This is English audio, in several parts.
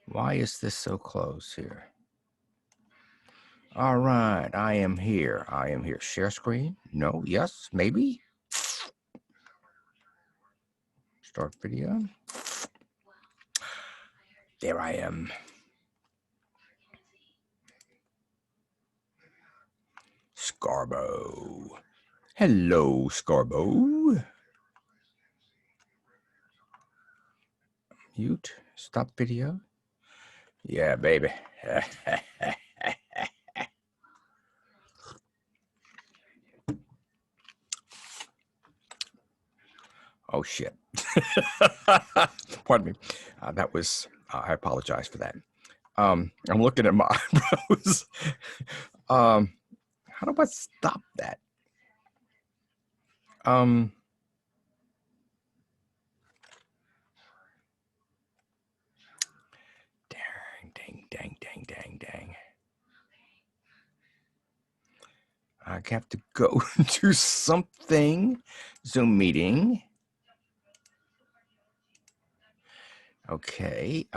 Why is this so close here? All right, I am here. I am here. Share screen? No, yes, maybe. Start video. There I am. Scarbo. Hello, Scarbo. Mute. Stop video. Yeah, baby. Oh, shit. Pardon me. That was, I apologize for that. I'm looking at my eyebrows. How do I stop that? Dang, dang. I have to go to something. Zoom meeting. Okay.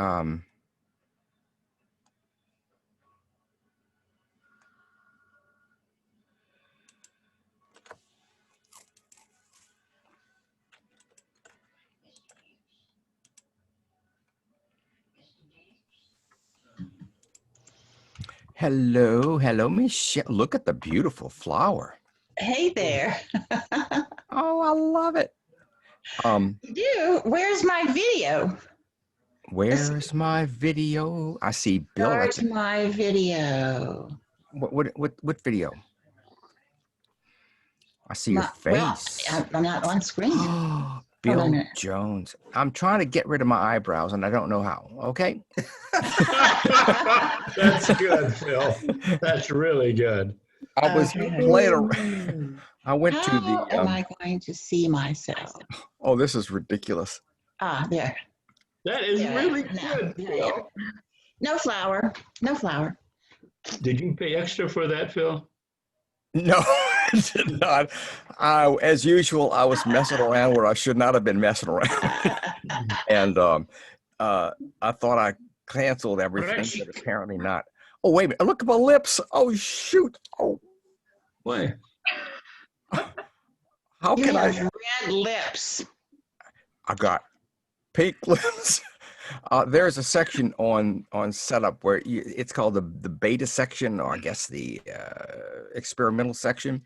Hello, Michele. Look at the beautiful flower. Hey there. Oh, I love it. You do? Where's my video? Where's my video? I see Bill. Start my video. What video? I see your face. Well, I'm not on screen. Oh, Bill Jones. I'm trying to get rid of my eyebrows and I don't know how. Okay. That's good, Phil. That's really good. I was playing around. I went to the. How am I going to see myself? Oh, this is ridiculous. Ah, there. That is really good, Phil. No flower. No flower. Did you pay extra for that, Phil? No, I did not. As usual, I was messing around where I should not have been messing around. And I thought I canceled everything, but apparently not. Oh, wait a minute. Look at my lips. Oh, shoot. Oh. Why? How can I? Red lips. I got pink lips. There's a section on setup where it's called the beta section, or I guess the experimental section.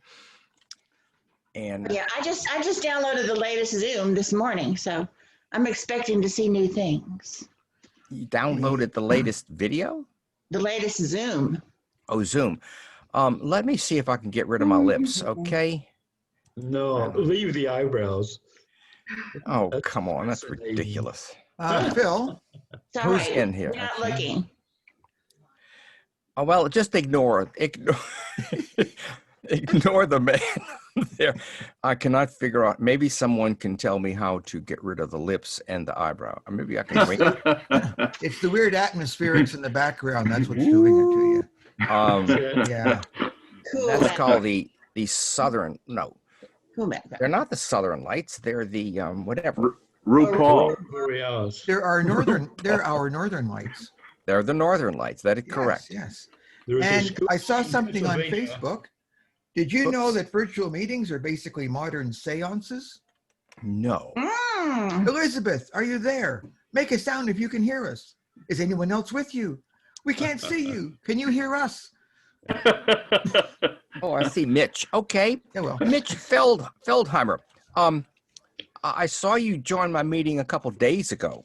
And yeah, I just downloaded the latest Zoom this morning, so I'm expecting to see new things. You downloaded the latest video? The latest Zoom. Oh, Zoom. Let me see if I can get rid of my lips, okay? No, leave the eyebrows. Oh, come on. That's ridiculous. Phil, who's in here? We're not looking. Oh, well, just ignore the man there. I cannot figure out. Maybe someone can tell me how to get rid of the lips and the eyebrow. Or maybe I can wait. It's the weird atmospherics in the background. That's what's doing it to you. Yeah. Cool. That's called the southern. No, cool. They're not the southern lights. They're the whatever. RuPaul. There are northern. They're our northern lights. They're the northern lights. That is correct. Yes. And I saw something on Facebook. Did you know that virtual meetings are basically modern seances? No. Elizabeth, are you there? Make a sound if you can hear us. Is anyone else with you? We can't see you. Can you hear us? Oh, I see Mitch. Okay. Yeah, well. Mitch Feldheimer. I saw you join my meeting a couple days ago.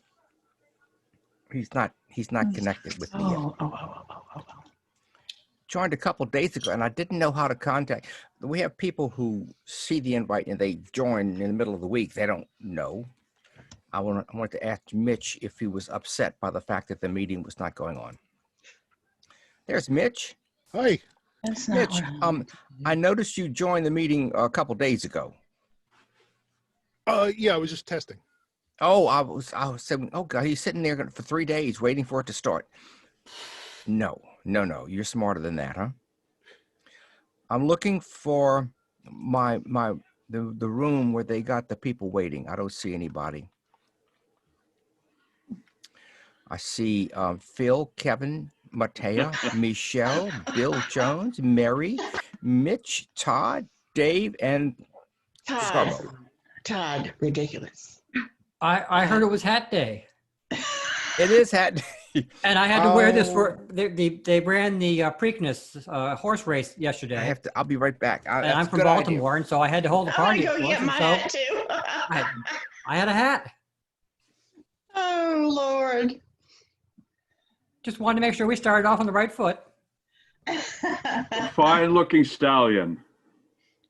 He's not connected with me yet. Joined a couple days ago, and I didn't know how to contact. We have people who see the invite and they join in the middle of the week. They don't know. I wanted to ask Mitch if he was upset by the fact that the meeting was not going on. There's Mitch. Hi. Mitch, I noticed you joined the meeting a couple days ago. Yeah, I was just testing. Oh, I was saying, oh God, he's sitting there for 3 days waiting for it to start. No, you're smarter than that, huh? I'm looking for the room where they got the people waiting. I don't see anybody. I see Phil, Kevin, Matea, Michelle, Bill Jones, Mary, Mitch, Todd, Dave, and Todd, Scarborough. Todd, ridiculous. I heard it was hat day. It is hat. And I had to wear this Oh. for, they ran the Preakness horse race I yesterday. have to. I'll be right back. And That's I'm a from good idea. Baltimore, and so I had to hold the I'm gonna party. go of course, get and my so hat too. I had a hat. Oh, Lord. Just wanted to make sure we started off on the right foot. Fine looking stallion.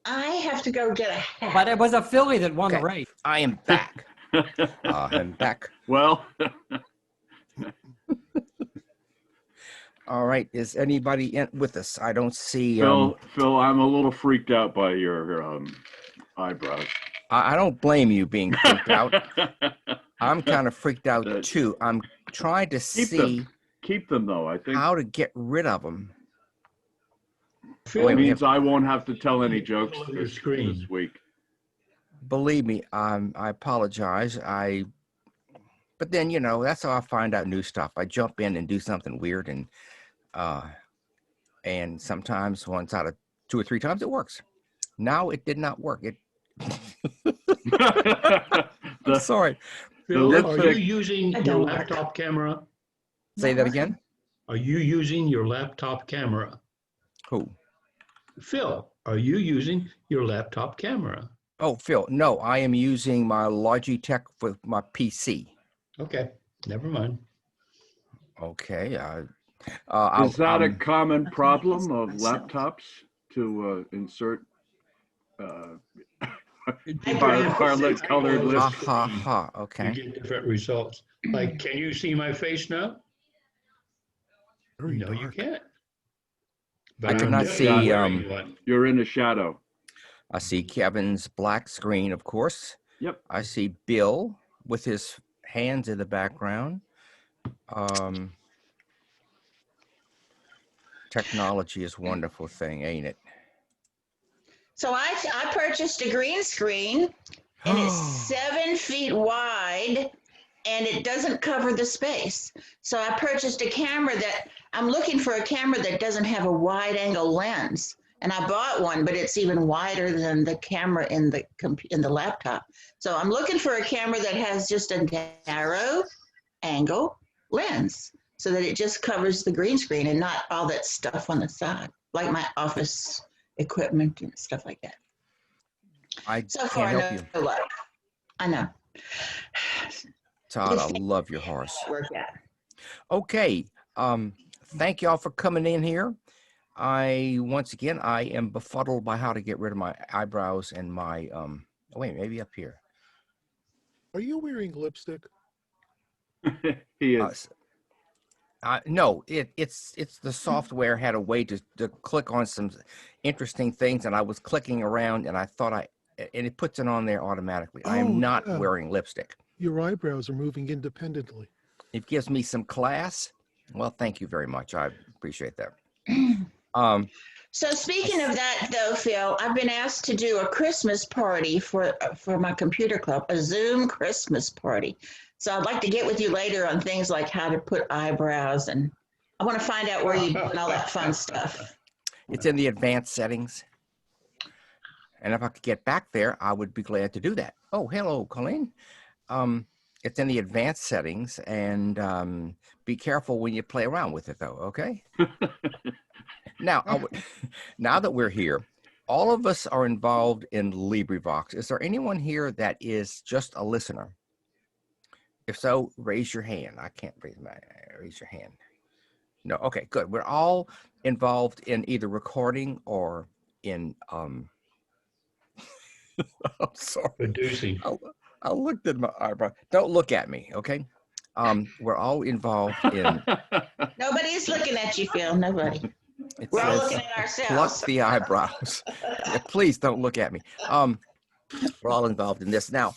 I have to go get a hat. But it was a filly that won Okay. the race. I am back. I'm back. Well, All right. Is anybody in with us? I don't see. Phil, I'm a little freaked out by your eyebrows. I don't blame you being freaked out. I'm kind of freaked out too. I'm trying to see Keep them though. I think how to get rid of them. Phil, Wait, it we means I won't have to tell any jokes Below your this screen. week. Believe me, I apologize. But then that's how I find out new stuff. I jump in and do something weird, and sometimes once out of 2 or 3 times it works. Now it did not work. I'm sorry. Phil, The are you lipstick- using I your don't- laptop camera? Say that again. Are you using your laptop camera? Who? Phil, are you using your laptop camera? Oh, Phil. No, I am using my Logitech for my PC. Okay, never mind. Okay. Is that a common I problem think of it's myself. laptops to insert Different violet colored angles. Ha lipstick? ha ha. You Okay. get different results. Like, can you see my face now? Very No, you dark. can't. I I'm cannot definitely see, wearing one. You're in the shadow. I see Kevin's black screen, of course. Yep. I see Bill with his hands in the background. Technology is a wonderful thing, ain't it? So I purchased a green screen and it's 7 feet wide and it doesn't cover the space. So I purchased a camera that I'm looking for a camera that doesn't have a wide angle lens. And I bought one, but it's even wider than the camera in the laptop. So I'm looking for a camera that has just a narrow angle lens so that it just covers the green screen and not all that stuff on the side, like my office equipment and stuff like that. I So far, can't help you. no luck. I know. Todd, I love your horse. Work out. Okay. Thank y'all for coming in here. Once again, I am befuddled by how to get rid of my eyebrows and my, wait, maybe up here. Are you wearing lipstick? He is. No, it's the software had a way to click on some interesting things, and I was clicking around, and I thought and it puts it on there automatically. I Oh, am not yeah. wearing lipstick. Your eyebrows are moving independently. It gives me some class. Well, thank you very much. I appreciate that. So speaking of that, though, Phil, I've been asked to do a Christmas party for my computer club, a Zoom Christmas party. So I'd like to get with you later on things like how to put eyebrows, and I want to find out where you do and all that fun stuff. It's in the advanced settings. And if I could get back there, I would be glad to do that. Oh, hello, Colleen. It's in the advanced settings, and be careful when you play around with it, though, okay? Now, now that we're here, all of us are involved in LibriVox. Is there anyone here that is just a listener? If so, raise your hand. I can't raise your hand. No, okay, good. We're all involved in either recording or in I'm sorry. Producing. I looked at my eyebrow. Don't look at me, okay? We're all involved in. Nobody's looking at you, Phil. Nobody. It We're all says looking at pluck ourselves. the eyebrows. Yeah, please don't look at me. We're all involved in this. Now,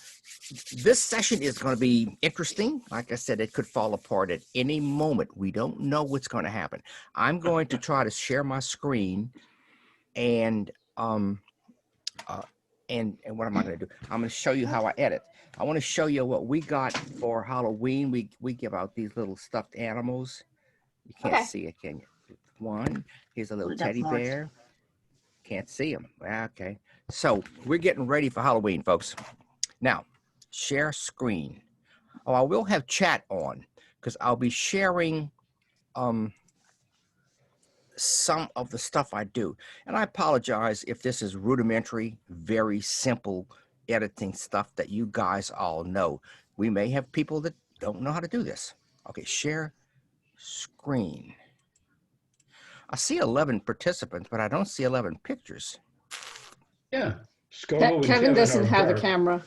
this session is going to be interesting. Like I said, it could fall apart at any moment. We don't know what's going to happen. I'm going to try to share my screen and And what am I going to do? I'm going to show you how I edit. I want to show you what we got for Halloween. We give out these little stuffed animals. You can't Okay. see it, can you? One, here's a little Ooh, that's teddy large. bear. Can't see him. Okay. So we're getting ready for Halloween, folks. Now, share screen. Oh, I will have chat on because I'll be sharing some of the stuff I do. And I apologize if this is rudimentary, very simple editing stuff that you guys all know. We may have people that don't know how to do this. Okay, share screen. I see 11 participants, but I don't see 11 pictures. Yeah. Scobo and Kevin doesn't are have a dark. camera.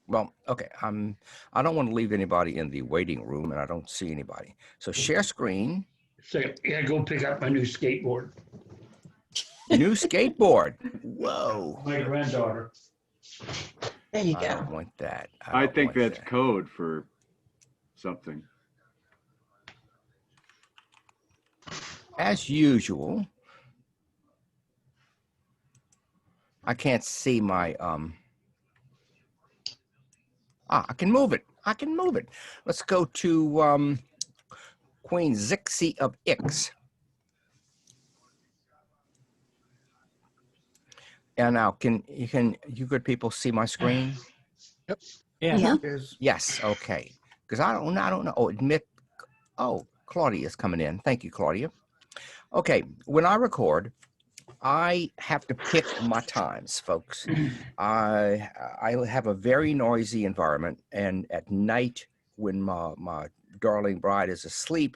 Well, okay, I don't want to leave anybody in the waiting room, and I don't see anybody. So share screen. So, yeah, go pick up my new skateboard. New skateboard. Whoa. My granddaughter. There you I go. don't want that. I don't think want that's that. code for something. As usual, I can't see my I can move it. I can move it. Let's go to Queen Zixie of Ix. And now can you good people see my screen? Yeah. Is Yes, okay. Because I don't know. Oh, Claudia is coming in. Thank you, Claudia. Okay, when I record, I have to pick my times, folks. I have a very noisy environment, and at night when my darling bride is asleep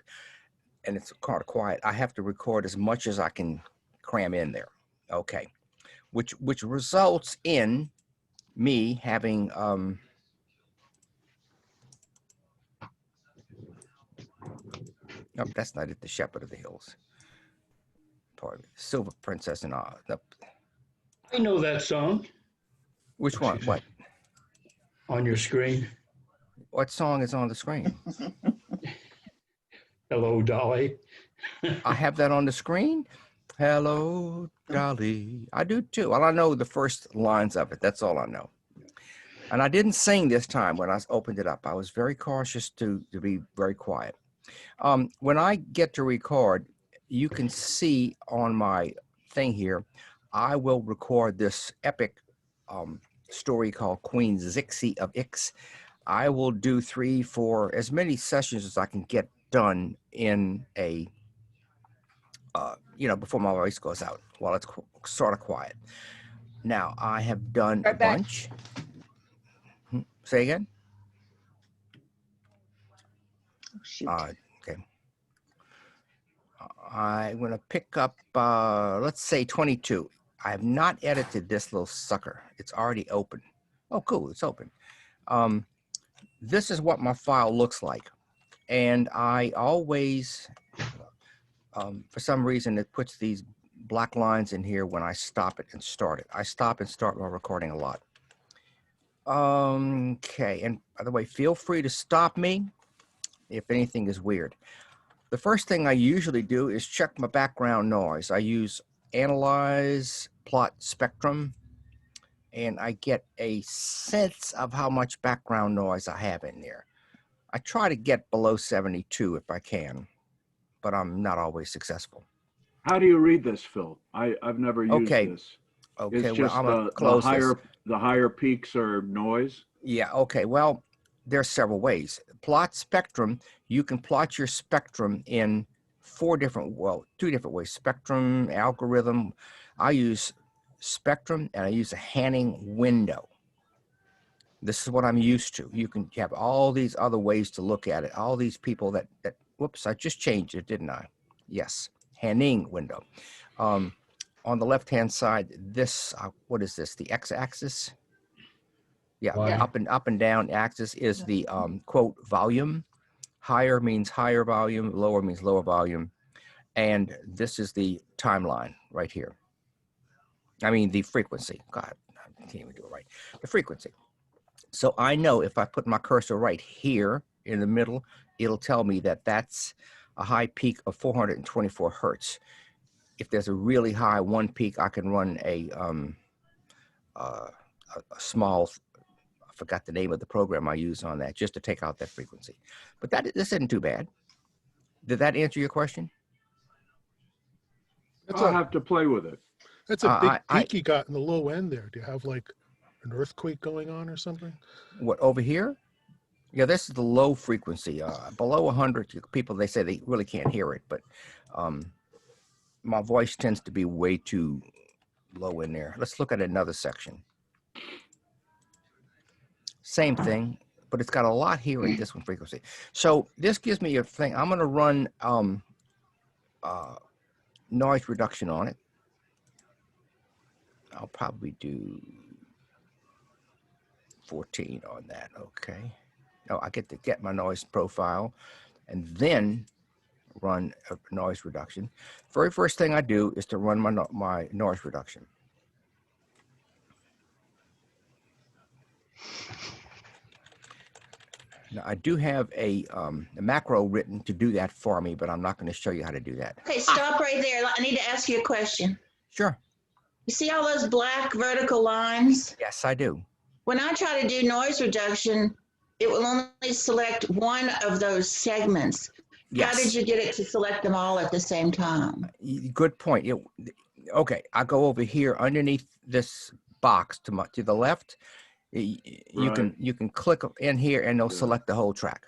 and it's kind of quiet, I have to record as much as I can cram in there. Okay, which results in me having nope, that's not it. The Shepherd of the Hills. Pardon me. Silver Princess and I know that song which one? What? on your screen. What song is on the screen? Hello, Dolly. I have that on the screen. Hello, Dolly. I do too. Well, I know the first lines of it. That's all I know. And I didn't sing this time when I opened it up. I was very cautious to be very quiet. When I get to record, you can see on my thing here, I will record this epic story called Queen Zixie of Ix. I will do 3, 4, as many sessions as I can get done in a, before my voice goes out while it's sort of quiet. Now, I have done Right a back. bunch. Say again? Oh, shoot. Okay. I'm going to pick up, let's say 22. I have not edited this little sucker. It's already open. Oh, cool. It's open. This is what my file looks like. And I always, for some reason, it puts these black lines in here when I stop it and start it. I stop and start my recording a lot. Okay. And by the way, feel free to stop me if anything is weird. The first thing I usually do is check my background noise. I use Analyze Plot Spectrum, and I get a sense of how much background noise I have in there. I try to get below 72 if I can, but I'm not always successful. How do you read this, Phil? I've never used Okay. this. Okay, It's well, just I'm gonna the close higher this. the higher peaks are noise. Yeah, okay, well, there's several ways. Plot spectrum, you can plot your spectrum in 2 different ways. Spectrum, algorithm. I use spectrum and I use a Hanning window. This is what I'm used to. You can have all these other ways to look at it. All these people that whoops, I just changed it, didn't I? Yes, Hanning window. On the left-hand side, this, what is this? The x-axis? Yeah, Yeah. up and down axis is the quote volume. Higher means higher volume, lower means lower volume. And this is the timeline right here. I mean, the frequency. God, I can't even do it right. The frequency. So I know if I put my cursor right here in the middle, it'll tell me that that's a high peak of 424 hertz. if there's a really high one peak, I can run a small, I forgot the name of the program I use on that, just to take out that frequency. But this isn't too bad. Did that answer your question? That's I'll a have to play with it. that's a big I peak you got in the low end there. Do you have like an earthquake going on or something? what, over here? Yeah, this is the low frequency. Below 100, people, they say they really can't hear it, but my voice tends to be way too low in there. Let's look at another section. Same thing, but it's got a lot here at this one frequency. So this gives me a thing. I'm going to run noise reduction on it. I'll probably do 14 on that. Okay. No, I get to get my noise profile and then run a noise reduction. Very first thing I do is to run my noise reduction. Now I do have a macro written to do that for me, but I'm not going to show you how to do that. Okay, stop right there. I need to ask you a question. Sure. You see all those black vertical lines? Yes, I do. When I try to do noise reduction, it will only select one of those segments. How did Yes. you get it to select them all at the same time? Good point. Okay, I go over here underneath this box to the left. You can click in here and it'll select the whole track.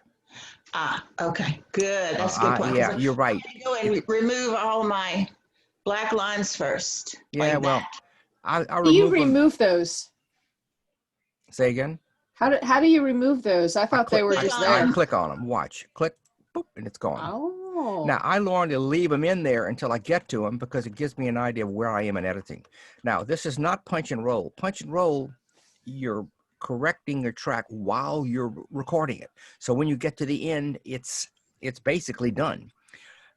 Ah, okay, good. That's a good point. Yeah, you're right. I go and remove all my black lines first. Yeah, like well, that. I Do you remove them. remove those? Say again. How do you remove those? I thought they were just on I there. them. click on them. Watch. Click. Boop, and it's gone. Oh. Now, I learned to leave them in there until I get to them because it gives me an idea of where I am in editing. Now, this is not punch and roll. Punch and roll, you're correcting your track while you're recording it. So when you get to the end, it's basically done.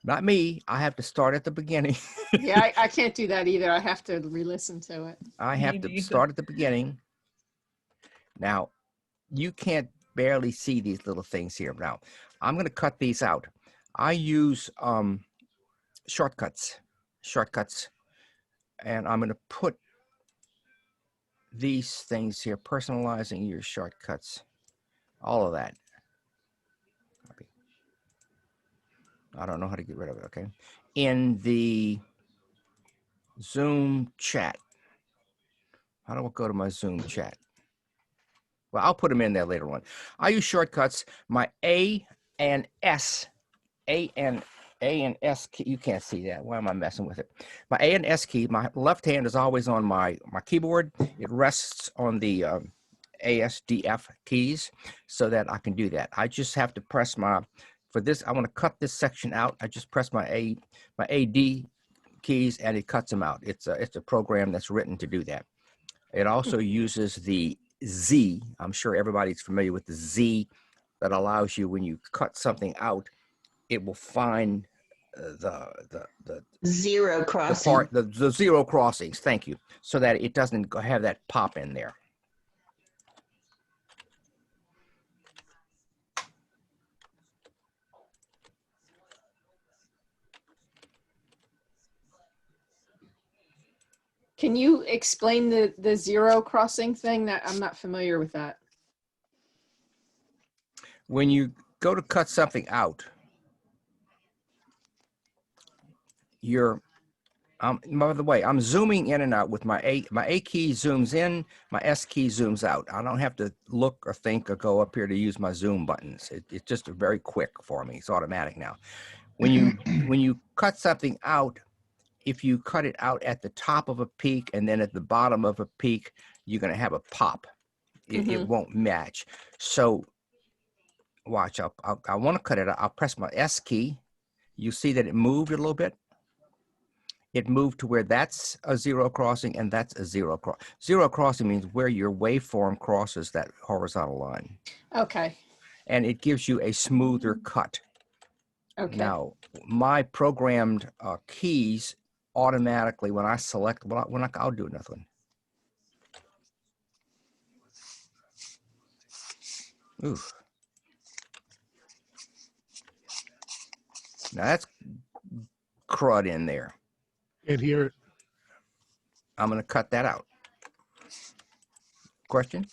Not me. I have to start at the beginning. Yeah, I can't do that either. I have to re-listen to it. I have to start at the beginning. Now, you can't barely see these little things here. Now, I'm going to cut these out. I use shortcuts, and I'm going to put these things here, personalizing your shortcuts, all of that. Copy. I don't know how to get rid of it, okay? In the Zoom chat. How do I go to my Zoom chat? Well, I'll put them in there later on. I use shortcuts. My A and S key, you can't see that. Why am I messing with it? My A and S key, my left hand is always on my keyboard. It rests on the ASDF keys so that I can do that. I just have to press for this, I want to cut this section out. I just press my AD keys and it cuts them out. It's a program that's written to do that. It also uses the Z. I'm sure everybody's familiar with the Z that allows you, when you cut something out, it will find the Zero crossing. the zero crossings. Thank you, so that it doesn't have that pop in there. Can you explain the zero crossing thing? That I'm not familiar with that. When you go to cut something out, by the way, I'm zooming in and out with my A key zooms in, my S key zooms out. I don't have to look or think or go up here to use my zoom buttons. It's just very quick for me. It's automatic now. When you cut something out, if you cut it out at the top of a peak and then at the bottom of a peak, you're going to have a pop. It won't match. So watch, I want to cut it out. I'll press my S key. You see that it moved a little bit? It moved to where that's a zero crossing and that's a zero cross. Zero crossing means where your waveform crosses that horizontal line. Okay. And it gives you a smoother cut. Okay. Now, my programmed keys automatically, when I select, I'll do another one. Oof. Now that's crud in there. Can't hear it. I'm going to cut that out. Question?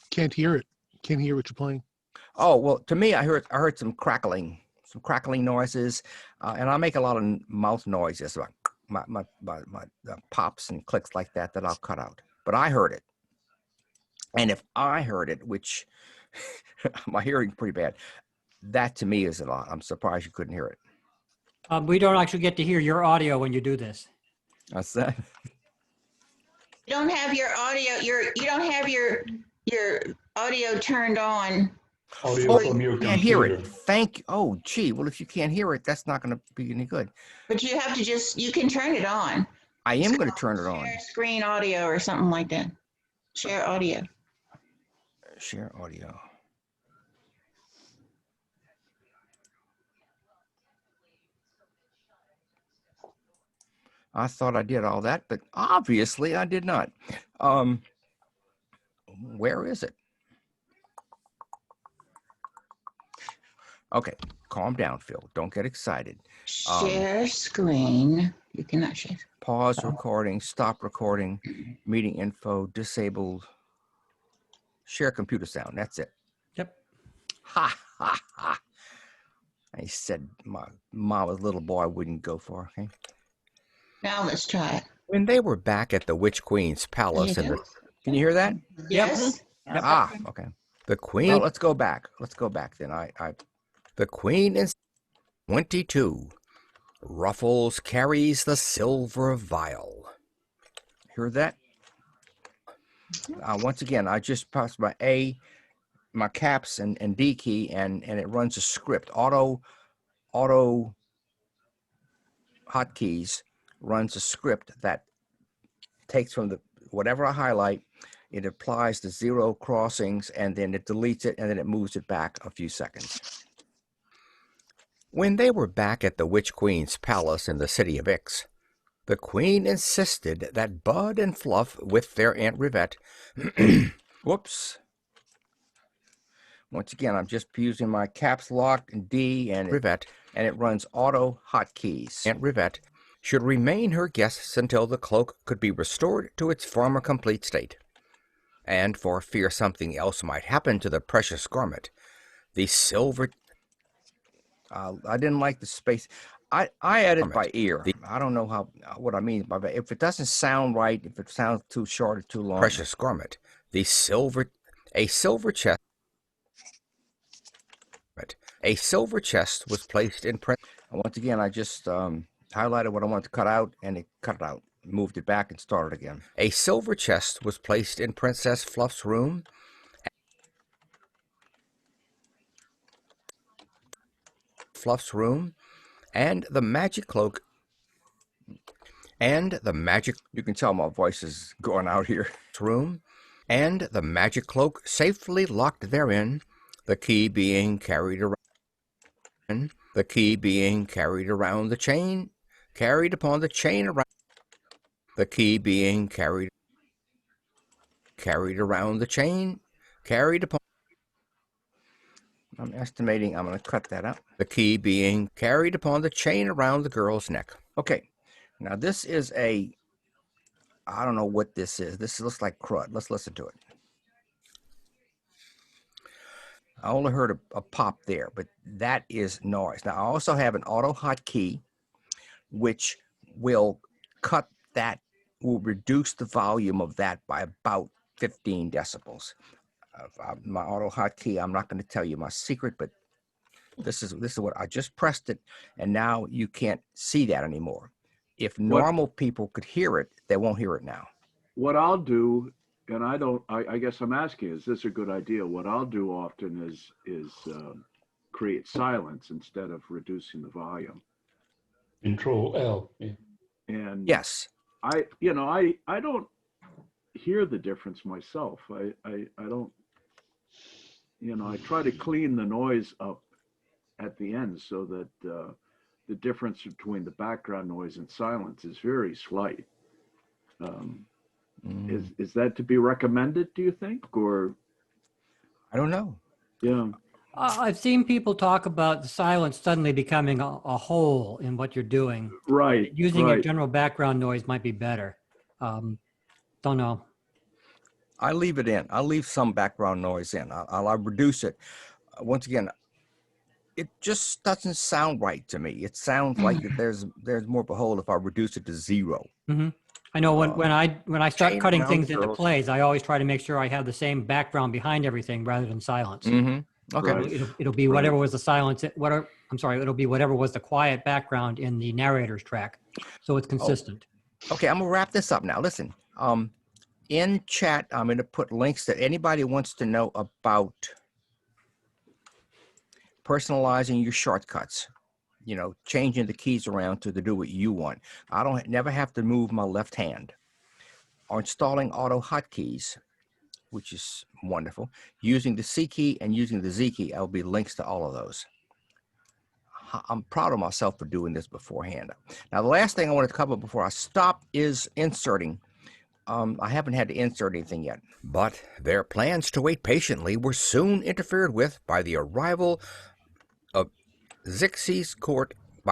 Can't hear it. Can't hear what you're playing. Oh, well, to me, I heard some crackling noises, and I make a lot of mouth noises, like my pops and clicks like that I'll cut out. But I heard it. And if I heard it, which my hearing's pretty bad, that to me is a lot. I'm surprised you couldn't hear it. We don't actually get to hear your audio when you do this. That's that. You don't have your audio, you don't have your audio turned on. Audio from your Can't hear it. computer. Oh, gee. Well, if you can't hear it, that's not going to be any good. But you have to you can turn it on. I am going to turn it on. Share screen audio or something like that. Share audio. Share audio. I thought I did all that, but obviously I did not. Where is it? Okay, calm down, Phil. Don't get excited. Share screen. You cannot share. Pause recording, stop recording, meeting info, disabled, share computer sound. That's it. Yep. Ha, ha, ha. I said my mama's little boy wouldn't go for. Okay. Now let's try it. When they were back at the Witch Queen's palace, There you can you hear that? Yes. Yep. Ah, okay. The Queen. Well, let's go back. Let's go back then. The Queen is 22. Ruffles carries the silver vial. Hear that? Once again, I just pressed my caps and D key, and it runs a script. Auto hotkeys runs a script that takes from whatever I highlight, it applies the 0 crossings, and then it deletes it, and then it moves it back a few seconds. When they were back at the Witch Queen's palace in the city of Ix, the Queen insisted that Bud and Fluff, with their Aunt Rivette, whoops. Once again, I'm just using my caps lock and D and Rivette, and it runs auto hotkeys. Aunt Rivette should remain her guests until the cloak could be restored to its former complete state. And for fear something else might happen to the precious garment, the silver... I didn't like the space. I edit by ear. I don't know what I mean by that. If it doesn't sound right, if it sounds too short or too long. Precious garment. A silver chest. A silver chest was placed in print. Once again, I just highlighted what I wanted to cut out, and it cut it out. Moved it back and started again. A silver chest was placed in Princess Fluff's room. And the magic cloak. You can tell my voice is going out here. And the magic cloak safely locked therein, the key being carried around. The key being carried around the chain, carried upon the chain around. The key being carried around the chain, carried upon. I'm estimating I'm going to cut that out. The key being carried upon the chain around the girl's neck. Okay, now this is I don't know what this is. This looks like crud. Let's listen to it. I only heard a pop there, but that is noise. Now, I also have an auto hotkey, which will reduce the volume of that by about 15 decibels. My auto hotkey, I'm not going to tell you my secret, but this is what I just pressed it, and now you can't see that anymore. If normal people could hear it, they won't hear it now. What I'll do, and I guess I'm asking, is this a good idea? What I'll do often is create silence instead of reducing the volume. Control L. Yeah. And yes, I don't hear the difference myself. I don't, I try to clean the noise up at the end so that the difference between the background noise and silence is very slight. Is that to be recommended, do you think? Or I don't know. yeah. I've seen people talk about the silence suddenly becoming a hole in what you're doing. Right. Using a right. general background noise might be better. Don't know. I leave it in. I leave some background noise in. I'll reduce it. Once again, it just doesn't sound right to me. It sounds like that there's more of a hole if I reduce it to 0. I know when I start chain cutting around things the into girls. plays, I always try to make sure I have the same background behind everything rather than silence. Okay. Right. It'll be whatever was the silence. It'll be whatever was the quiet background in the narrator's track, so it's consistent. Okay, I'm gonna wrap this up now. Listen, in chat, I'm gonna put links that anybody wants to know about personalizing your shortcuts. You know, changing the keys around to do what you want. I don't never have to move my left hand. Or installing auto hotkeys, which is wonderful. Using the C key and using the Z key, I'll be links to all of those. I'm proud of myself for doing this beforehand. Now, the last thing I wanted to cover before I stop is inserting. I haven't had to insert anything yet. But their plans to wait patiently were soon interfered with by the arrival of Xerxes' court by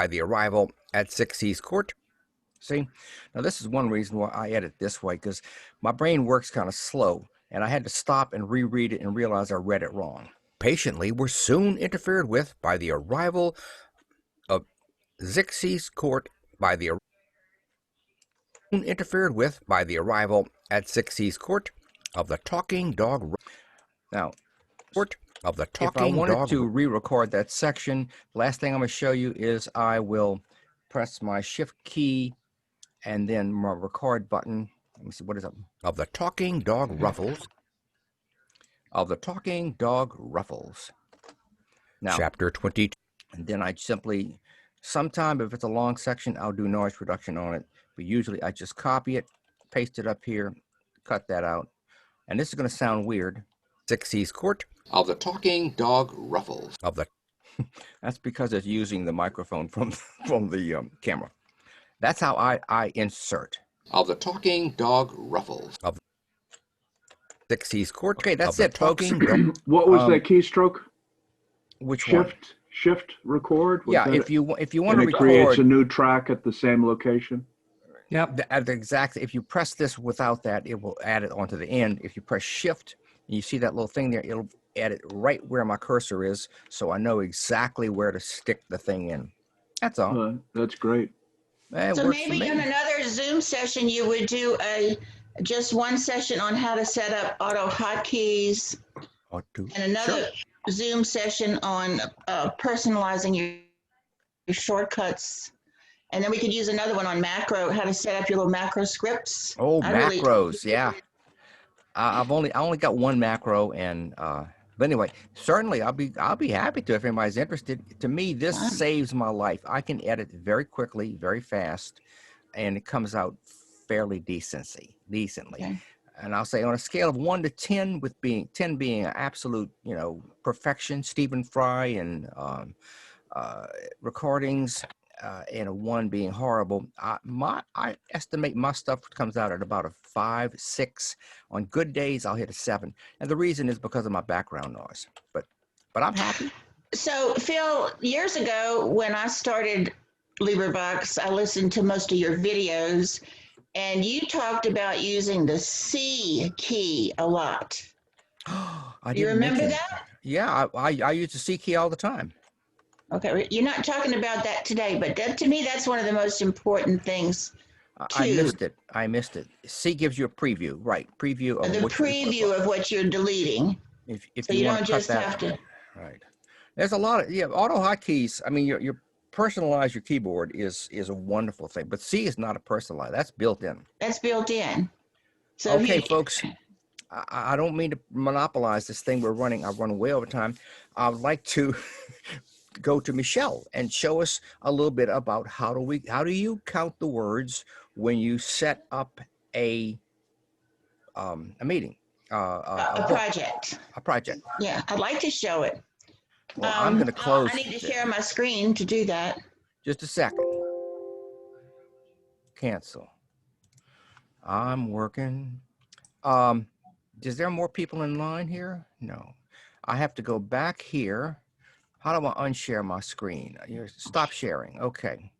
the arrival at Xerxes' court. See, now this is one reason why I edit this way, because my brain works kind of slow, and I had to stop and reread it and realize I read it wrong. Patiently were soon interfered with by the arrival of Xerxes' court by the arrival at Xerxes' court of the talking dog. Now, if I wanted to re-record that section, last thing I'm going to show you is I will press my shift key and then my record button. Let me see, what is it? Of the talking dog ruffles. Now, chapter 22. And then I simply, sometime if it's a long section, I'll do noise reduction on it. But usually I just copy it, paste it up here, cut that out. And this is going to sound weird. Xerxes' court of the talking dog ruffles. That's because it's using the microphone from the camera. That's how I insert. Of the talking dog ruffles. Of Xerxes' court. Okay, that's it, folks. What was that keystroke? Which one? Shift record? Was Yeah, that if you want to and it creates a record, new track at the same location? Yep. exactly. If you press this without that, it will add it onto the end. If you press shift and you see that little thing there, it'll add it right where my cursor is, so I know exactly where to stick the thing in. That's all. That's great. It So works for maybe me. in another Zoom session, you would do just one session on how to set up auto hotkeys, Or two. and another Zoom session on personalizing your shortcuts. And then we could use another one on macro, how to set up your little macro scripts. Oh, I macros, yeah. I only got one macro, and but anyway, certainly I'll be happy to if anybody's interested. To me, this saves my life. I can edit very quickly, very fast, and it comes out fairly decently. Okay. And I'll say on a scale of 1 to 10, with 10 being an absolute, perfection, Stephen Fry and recordings, and a 1 being horrible. I estimate my stuff comes out at about a 5, 6. On good days, I'll hit a 7, and the reason is because of my background noise. But I'm happy. So Phil, years ago when I started LibriVox, I listened to most of your videos, and you talked about using the C key a lot. You remember that? Yeah, I use the C key all the time. Okay, you're not talking about that today, but to me, that's one of the most important things. I missed it. C gives you a preview, right? Preview of what you're deleting. If so you you want don't to cut just that, have to. Right. There's a lot of auto hotkeys. I mean, your personalize your keyboard is a wonderful thing, but C is not a personalize. That's built in. That's built in. So okay, folks. I don't mean to monopolize this thing we're running. I've run way over time. I would like to go to Michele and show us a little bit about how do you count the words when you set up a meeting, a project. A project. Yeah, I'd like to show it. Well, I'm going to close. I need to share my screen to do that. Just a second. Cancel. I'm working. Is there more people in line here? No. I have to go back here. How do I unshare my screen? Stop sharing. Okay.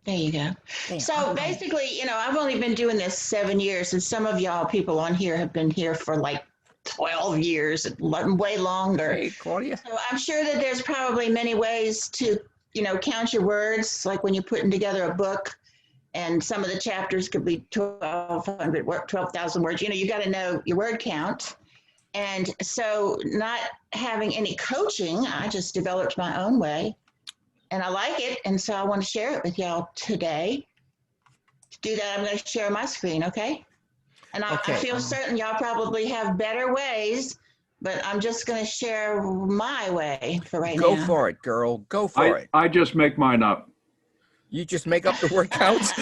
There you go. Damn, So basically, I've only been doing this 7 years, and some of y'all people on here have been here for like 12 years, way longer. Hey, Claudia. So I'm sure that there's probably many ways to, count your words, like when you're putting together a book, and some of the chapters could be 12,000 words. You got to know your word count. And so not having any coaching, I just developed my own way. And I like it, and so I want to share it with y'all today. To do that, I'm going to share my screen, okay? And I feel certain y'all probably have better ways, but I'm just going to share my way for right now. Go for it, girl. Go for it. I just make mine up. You just make up the word counts?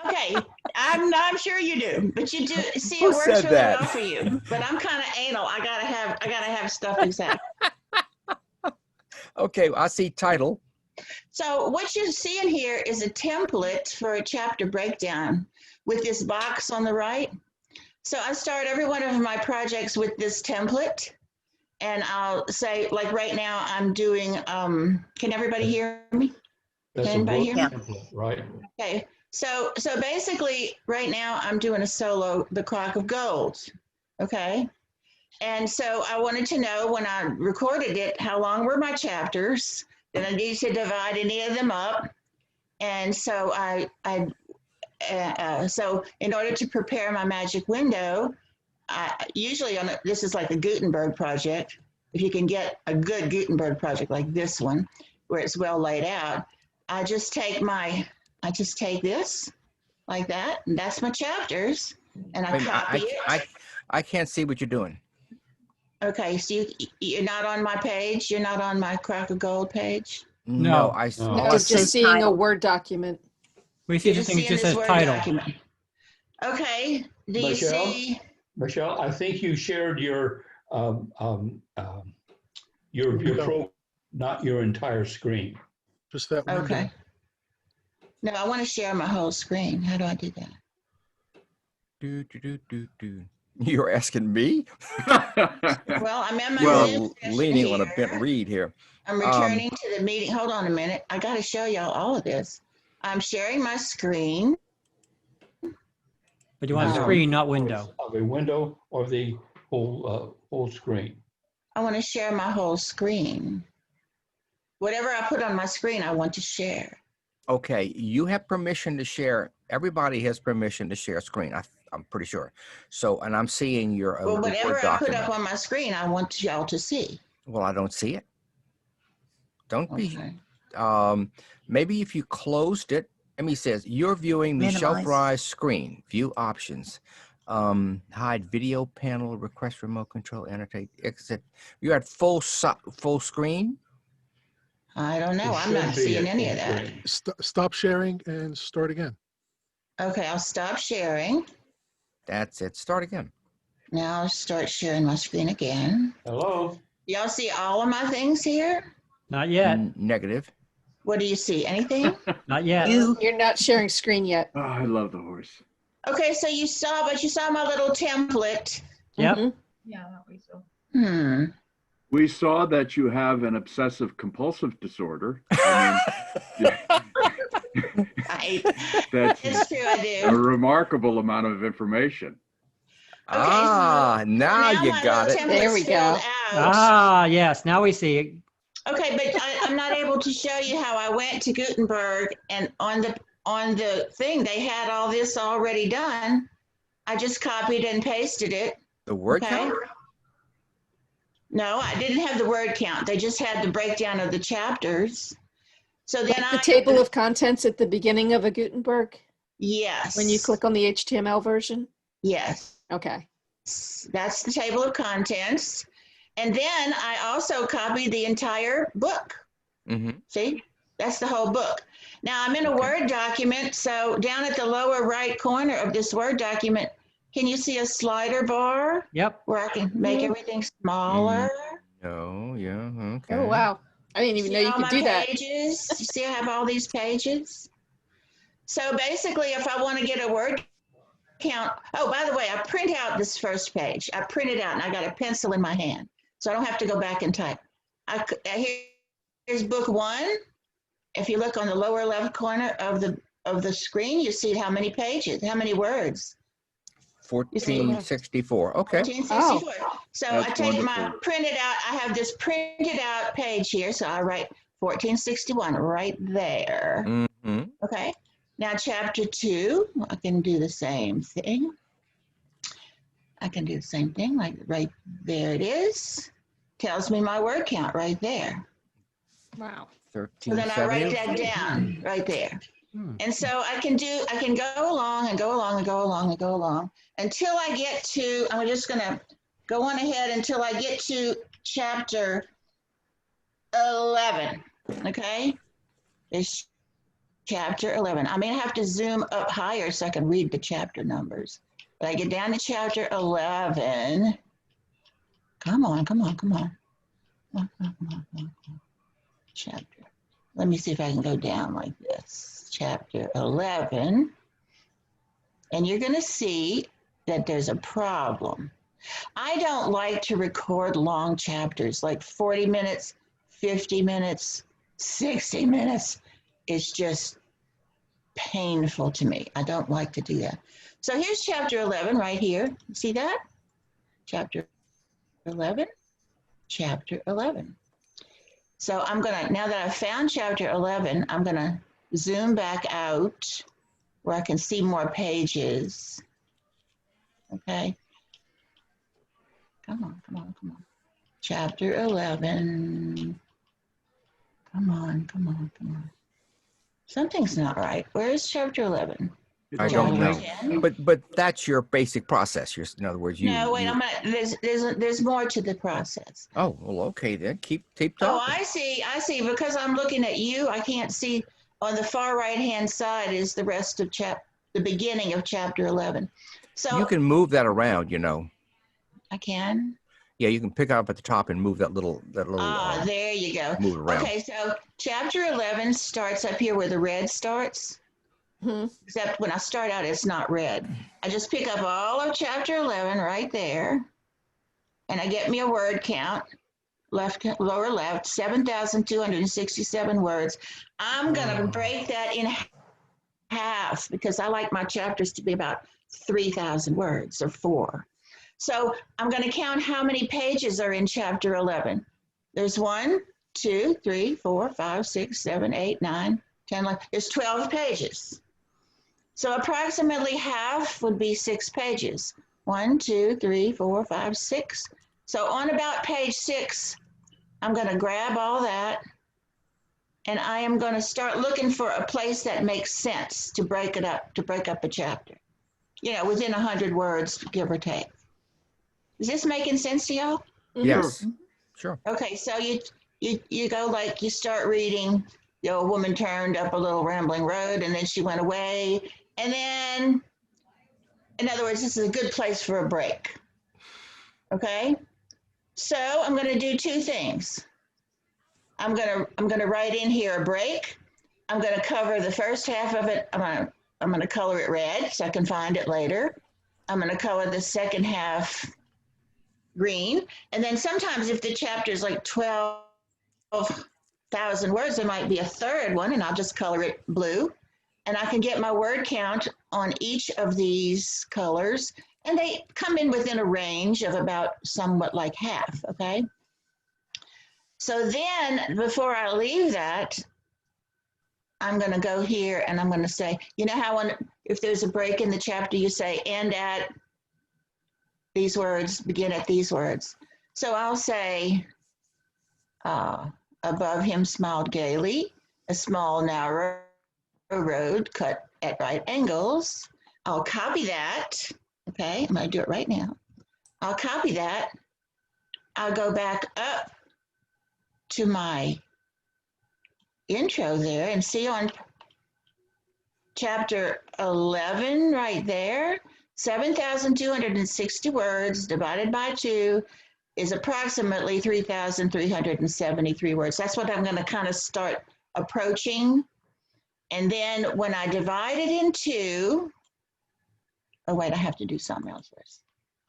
Okay, I'm sure you do, but you do see Who it works said really that? well for you. But I'm kind of anal. I gotta have stuff exact. Okay, I see title. So what you see in here is a template for a chapter breakdown with this box on the right. So I start every one of my projects with this template, and I'll say, like right now, I'm doing. Can everybody hear me? That's Can anybody hear me? template, right? Okay. So basically, right now, I'm doing a solo, The Clock of Gold. Okay. And so I wanted to know when I recorded it, how long were my chapters? Then I need to divide any of them up. And so so in order to prepare my magic window, usually this is like a Gutenberg project. If you can get a good Gutenberg project like this one, where it's well laid out, I just take this like that, and that's my chapters, and I Wait a minute, copy it. I can't see what you're doing. Okay, so you're not on my page? You're not on my Crack of Gold page? No. I No. No, all I just see- seeing a Word document. We see You're the just thing that seeing just this says Word title. document. Okay, do you Michele? see? Michelle, I think you shared your pro, not your entire screen. Just that window. Okay. No, I want to share my whole screen. How do I do that? You're asking me? Well, I'm in my Well, Zoom session leaning on a here. bent reed here. I'm returning to the meeting. Hold on a minute. I got to show y'all all of this. I'm sharing my screen. But you want screen, not window. Of a window or the whole screen. I want to share my whole screen. Whatever I put on my screen, I want to share. Okay, you have permission to share. Everybody has permission to share screen. I'm pretty sure. So, and I'm seeing your Well, the whatever Word I put document. up on my screen, I want y'all to see. Well, I don't see it. Don't be. Okay. Maybe if you closed it. Amy says you're viewing Michele Minimize. Fry's screen. View options. Hide video panel. Request remote control. Annotate. Exit. You had full screen. I don't know. It I'm not should be seeing a any full of that. screen. Stop sharing and start again. Okay, I'll stop sharing. That's it. Start again. Now I'll start sharing my screen again. Hello? Y'all see all of my things here? Not yet. Negative. What do you see? Anything? Not yet. You're not sharing screen yet. Oh, I love the horse. Okay, so you saw my little template. Yep. Mhm. Yeah, that way so. We saw that you have an obsessive compulsive disorder. I mean, that's It's true, I a do. remarkable amount of information. Okay, Now you my got little it. template's There we filled go. out. Ah, yes. Now we see it. Okay, but I'm not able to show you how I went to Gutenberg, and on the thing they had all this already done. I just copied and pasted it. The word Okay. count. No, I didn't have the word count. They just had the breakdown of the chapters. So then Like the table of contents at the beginning of a Gutenberg, yes. when you click on the HTML version? Yes, Okay. that's the table of contents. And then I also copied the entire book. Mm-hmm. See, that's the whole book. Now I'm in a Word document. So down at the lower right corner of this Word document, can you see a slider bar Yep. where I can make everything smaller? No. Yeah. Okay. Oh, wow. I didn't even know See you all could my do that. pages? You see I have all these pages? So basically, if I want to get a Word count. Oh, by the way, I print out this first page. I print it out and I got a pencil in my hand, so I don't have to go back and type. Here's book 1. If you look on the lower left corner of the screen, you see how many pages, how many words. 1464. Okay. 1464. So That's I take my wonderful. printed out, I have this printed out page here. So I write 1461 right there. Mm-hmm. Okay. Now chapter 2, I can do the same thing. I can do the same thing, like right there it is. Tells me my word count right there. Wow. So then I write that down right there. And so I can go along and go along and go along and go along until I get to, I'm just going to go on ahead until I get to chapter 11. Okay. It's chapter 11. I may have to zoom up higher so I can read the chapter numbers. But I get down to chapter 11. Come on. Chapter. Let me see if I can go down like this. Chapter 11. And you're going to see that there's a problem. I don't like to record long chapters, like 40 minutes, 50 minutes, 60 minutes. It's just painful to me. I don't like to do that. So here's chapter 11 right here. See that? Chapter 11. Chapter 11. So I'm going to, now that I've found chapter 11, I'm going to zoom back out where I can see more pages. Okay. Come on. Chapter 11. Come on. Something's not right. Where is chapter 11? I It's don't on know. the left. But that's your basic process. In other words, No, wait, there's more to the process. Oh, well, okay then. Keep Oh, talking. I see. Because I'm looking at you, I can't see. On the far right-hand side is the rest of the beginning of chapter 11. So You can move that around, I can. Yeah, you can pick up at the top and move that little. There you go. Move it around. Okay, so chapter 11 starts up here where the red starts. Except when I start out, it's not red. I just pick up all of chapter 11 right there, and I get me a word count. Lower left, 7,267 words. I'm going to break that in half because I like my chapters to be about 3,000 words or 4. So I'm going to count how many pages are in chapter 11. There's 1, 2, 3, 4, 5, 6, 7, 8, 9, 10, 11. There's 12 pages. So approximately half would be 6 pages. 1, 2, 3, 4, 5, 6. So on about page 6, I'm going to grab all that and I am going to start looking for a place that makes sense to break up a chapter. Within 100 words, give or take. Is this making sense to y'all? Yes. Sure. Okay, so you go like you start reading, the old woman turned up a little rambling road and then she went away. And then, in other words, this is a good place for a break. Okay? So I'm going to do 2 things. I'm going to write in here a break. I'm going to cover the first half of it. I'm going to color it red so I can find it later. I'm going to color the second half green. And then sometimes if the chapter is like 12,000 words, there might be a third one and I'll just color it blue. And I can get my word count on each of these colors. And they come in within a range of about somewhat like half, okay? So then, before I leave that, I'm going to go here and I'm going to say, how if there's a break in the chapter, you say end at these words, begin at these words. So I'll say, above him smiled gaily, a small narrow road cut at right angles. I'll copy that. Okay, I'm going to do it right now. I'll copy that. I'll go back up to my intro there and see on chapter 11 right there, 7,260 words divided by 2 is approximately 3,373 words. That's what I'm going to kind of start approaching. And then when I divide it in 2, Oh, wait, I have to do something else first.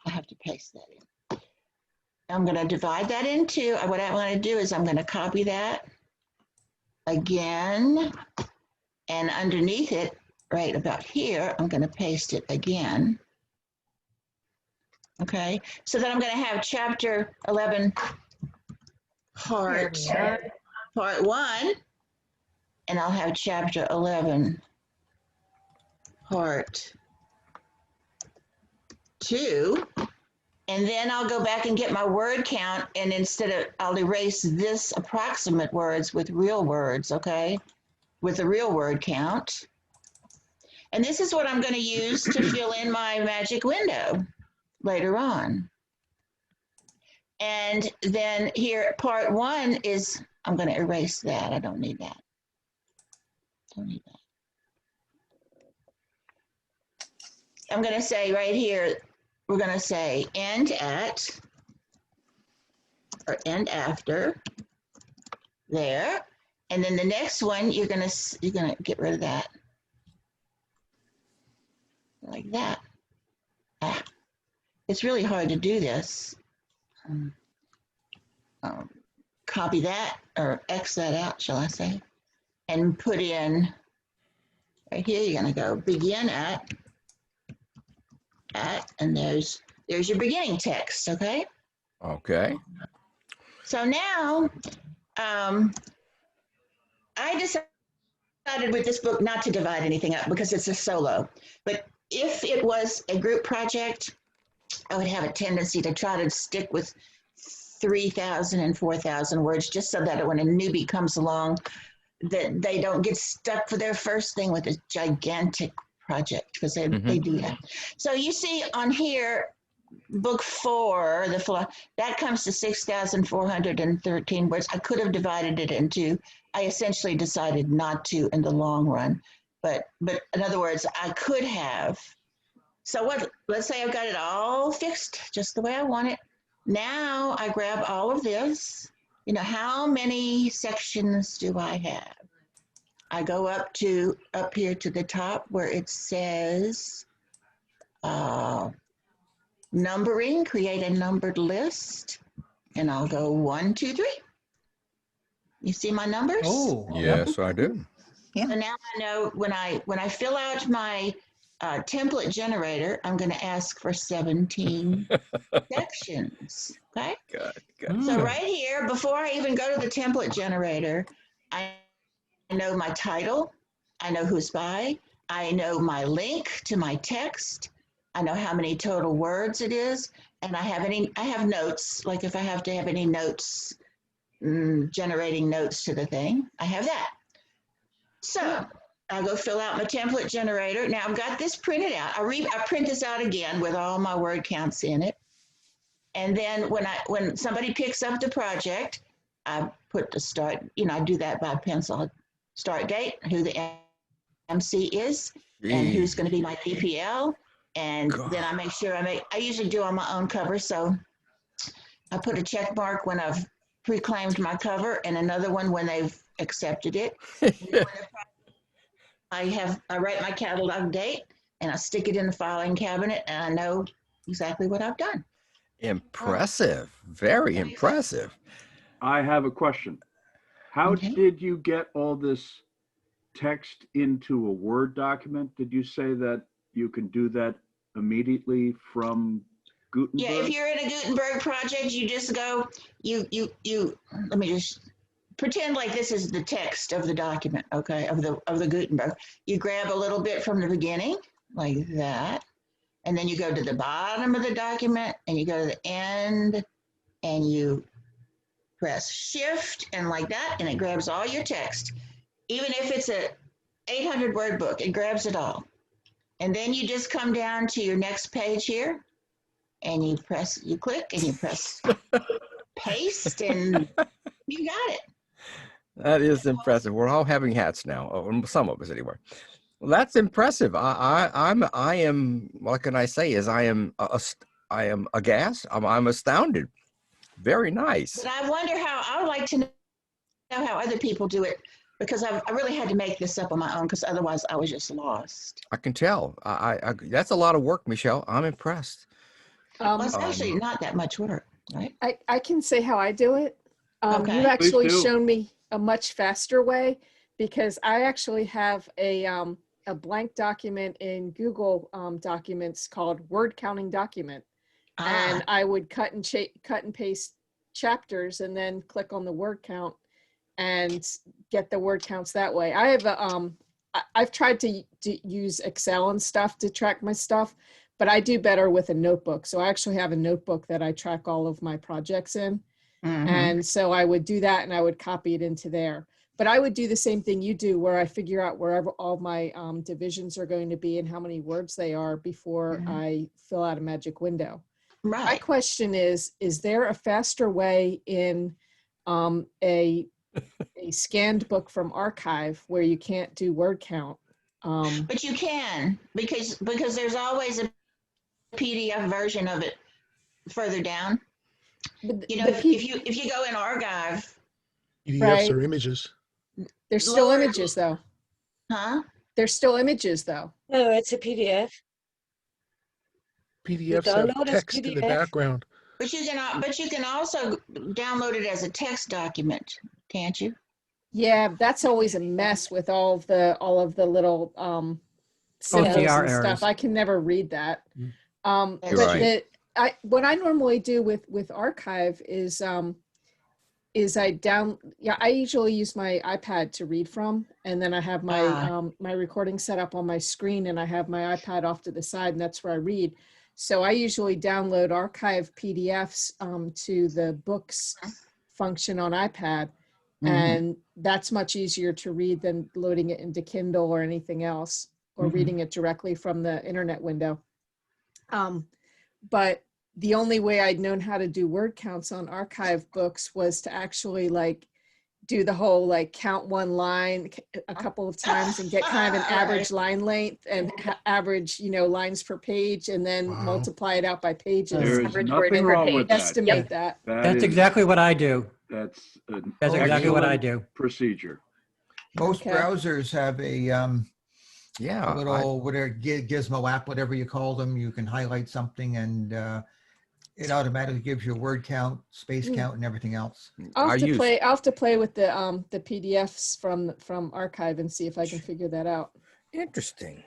I have to paste that in. I'm going to divide that into, what I want to do is I'm going to copy that again, and underneath it, right about here, I'm going to paste it again. Okay, so then I'm going to have chapter 11, part 1, and I'll have chapter 11, part 2, and then I'll go back and get my word count, and I'll erase this approximate words with real words, okay, with a real word count. And this is what I'm going to use to fill in my magic window later on. And then here, part 1 is, I'm going to erase that. I don't need that. Don't need that. I'm going to say right here, we're going to say end at, or end after, there. And then the next one, you're going to get rid of that. Like that. It's really hard to do this. Copy that, or X that out, shall I say, and put in, right here, you're going to go begin at, and there's your beginning text, okay? Okay. So now, I decided with this book not to divide anything up because it's a solo. But if it was a group project, I would have a tendency to try to stick with 3,000 and 4,000 words, just so that when a newbie comes along, that they don't get stuck for their first thing with a gigantic project, because they do that. So you see on here, book 4, that comes to 6,413 words. I could have divided it into, I essentially decided not to in the long run, but in other words, I could have. So let's say I've got it all fixed just the way I want it. Now I grab all of this. You know, how many sections do I have? I go up here to the top where it says numbering, create a numbered list, and I'll go 1, 2, 3. You see my numbers? Oh, Yes, I do. So now I know when I fill out my template generator, I'm going to ask for 17 sections. Okay. Good. So right here, before I even go to the template generator, I know my title, I know who's by, I know my link to my text, I know how many total words it is, and I have notes, like if I have to have any notes, generating notes to the thing, I have that. So I'll go fill out my template generator. Now I've got this printed out. I print this out again with all my word counts in it. And then when somebody picks up the project, I put the start, I do that by pencil. Start date, who the MC is, and who's going to be my DPL. And then I make sure I usually do on my own cover. So I put a check mark when I've pre-claimed my cover and another one when they've accepted it. I write my catalog date and I stick it in the filing cabinet and I know exactly what I've done. Impressive. Very impressive. I have a question. How did you get all this text into a Word document? Did you say that you can do that immediately from Gutenberg? Yeah, if you're in a Gutenberg project, you just go, let me just pretend like this is the text of the document, okay, of the Gutenberg. You grab a little bit from the beginning, like that, and then you go to the bottom of the document, and you go to the end, and you press Shift, and like that, and it grabs all your text. Even if it's a 800-word book, it grabs it all. And then you just come down to your next page here, and you click, and you press paste, and you got it. That is impressive. We're all having hats now, or some of us anyway. Well, that's impressive. I am. What can I say? I am aghast. I'm astounded. Very nice. But I wonder I would like to know how other people do it. because I really had to make this up on my own because otherwise I was just lost. I can tell. That's a lot of work, Michele. I'm impressed. Well, it's Um, actually not that much work, right? I can say how I do it. Okay. You've actually do. shown me a much faster way because I actually have a blank document in Google Documents called Word Counting Document. And I would cut and paste chapters and then click on the word count and get the word counts that way. I have I've tried to use Excel and stuff to track my stuff, but I do better with a notebook. So I actually have a notebook that I track all of my projects in. Mhm. And so I would do that and I would copy it into there. But I would do the same thing you do where I figure out wherever all my divisions are going to be and how many words they are before Mhm. I fill out a magic window. My Right. question is there a faster way in a scanned book from archive where you can't do word count? But you can because there's always a PDF version of it further down. But You know, the if you go in archive, PDFs Right. or images. there's still lower- images though. huh? There's still images though. No, it's a PDF. PDFs download have as text in the PDF? background. But you can also download it as a text document, can't you? Yeah, that's always a mess with all of the little symbols OCR and stuff. errors. I can never read that. Mm. That's But right. what I normally do with archive is I usually use my iPad to read from, and then I have my my recording set up on my screen, and I have my iPad off to the side, and that's where I read. So I usually download archive PDFs to the books function on iPad, and that's much easier to read than loading it into Kindle or anything else, or reading it directly from the internet window. But the only way I'd known how to do word counts on archive books was to actually like do the whole like count one line a couple of times and get kind of an average line length and average, lines per page, and then Wow. multiply it out by pages. There's Average nothing word per wrong page. with that. Estimate that. That's exactly what I do. That's an That's exactly what I excellent do. procedure. Most Okay. browsers have a Yeah. little whatever gizmo app, whatever you call them. You can highlight something and it automatically gives you a word count, space count, and everything else. I'll have to use play with the PDFs from archive and see if I can figure that out. Interesting.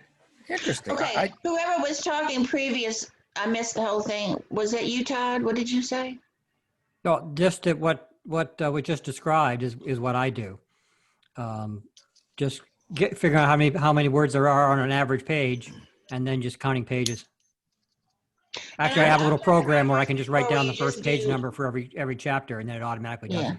Okay. Whoever was talking previous, I missed the whole thing. Was that you, Todd? What did you say? No, just what we just described is what I do. Just figuring out how many words there are on an average page, and then just counting pages. Actually, I have a little program where I can just write down the first page number for every chapter, and then it automatically does Yeah. it.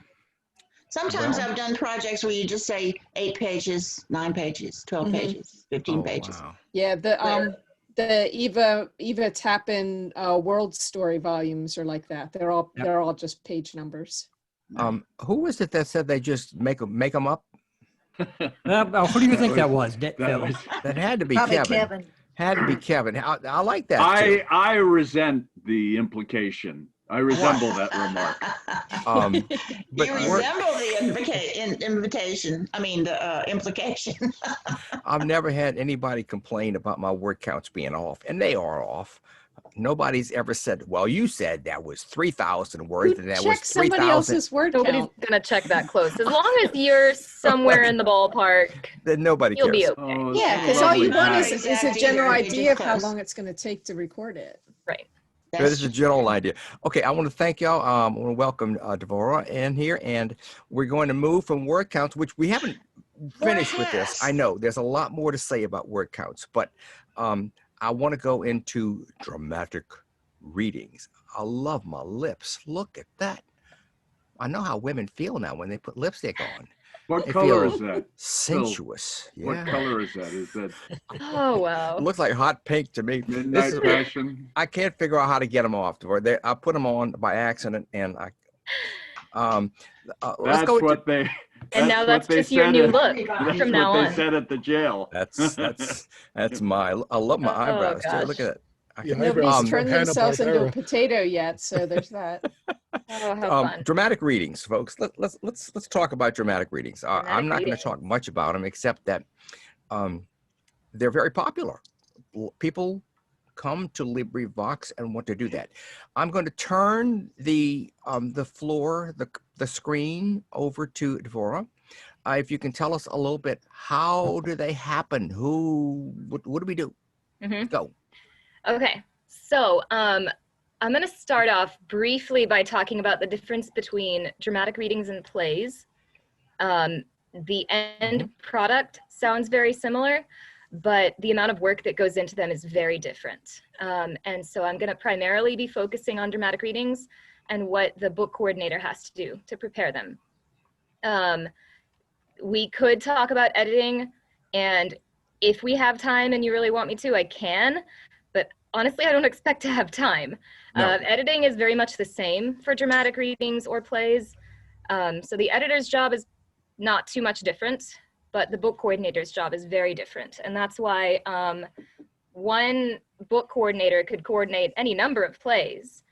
Sometimes Well- I've done projects where you just say 8 pages, 9 pages, 12 Mhm. pages, 15 Oh, pages. wow. Yeah, the Eva Tappan world story volumes are like that. They're all just page numbers. Who was it that said they just make them up? Who do you think that was? Phil? That had to be Probably Kevin. Kevin. Had to be Kevin. I like that too. I resent the implication. I resemble that remark. But You word- resemble the invitation. I mean, the implication. I've never had anybody complain about my word counts being off, and they are off. Nobody's ever said, well, you said that was 3,000 words and that was Check somebody 3,000. else's word Nobody's count. gonna check that close. As long as you're somewhere in the ballpark, Then nobody you'll be cares. okay. Oh, Yeah, it's because all lovely you want Pat. is a Exact general either, it's idea of how close. long it's going to take to record it. Right. That is a general idea. Okay, I want to thank y'all. I want to welcome Devorah in here, and we're going to move from word counts, which we haven't finished with this. I know there's a lot more to say about word counts, but I want to go into dramatic readings. I love my lips. Look at that. I know how women feel now when they put lipstick on. What They color feel is that? sensuous. What Yeah. color is that? Is that Oh wow. It looks like hot pink to me. midnight passion? I can't figure out how to get them off. I put them on by accident, and let's That's go. what they. And now what that's they just your said new at- look That's from now what they on. said at the jail. That's my. I love my Oh, eyebrows too. Look gosh. at it. I Yeah, can- eyebrows Nobody's from turned themselves into a Hanna-Barbera. potato yet, so there's that. Oh, how fun. Dramatic readings, folks. Let's talk about dramatic readings. I'm Dramatic not going to readings. talk much about them, except that they're very popular. People come to LibriVox and want to do that. I'm going to turn the floor, the screen over to Devorah. If you can tell us a little bit, how do they happen? What do we do? Go. Okay, so I'm going to start off briefly by talking about the difference between dramatic readings and plays. The end product sounds very similar, but the amount of work that goes into them is very different. And so I'm going to primarily be focusing on dramatic readings and what the book coordinator has to do to prepare them. We could talk about editing, and if we have time and you really want me to, I can, but honestly, I don't expect to have time. No. Editing is very much the same for dramatic readings or plays. So the editor's job is not too much different, but the book coordinator's job is very different. And that's why one book coordinator could coordinate any number of plays,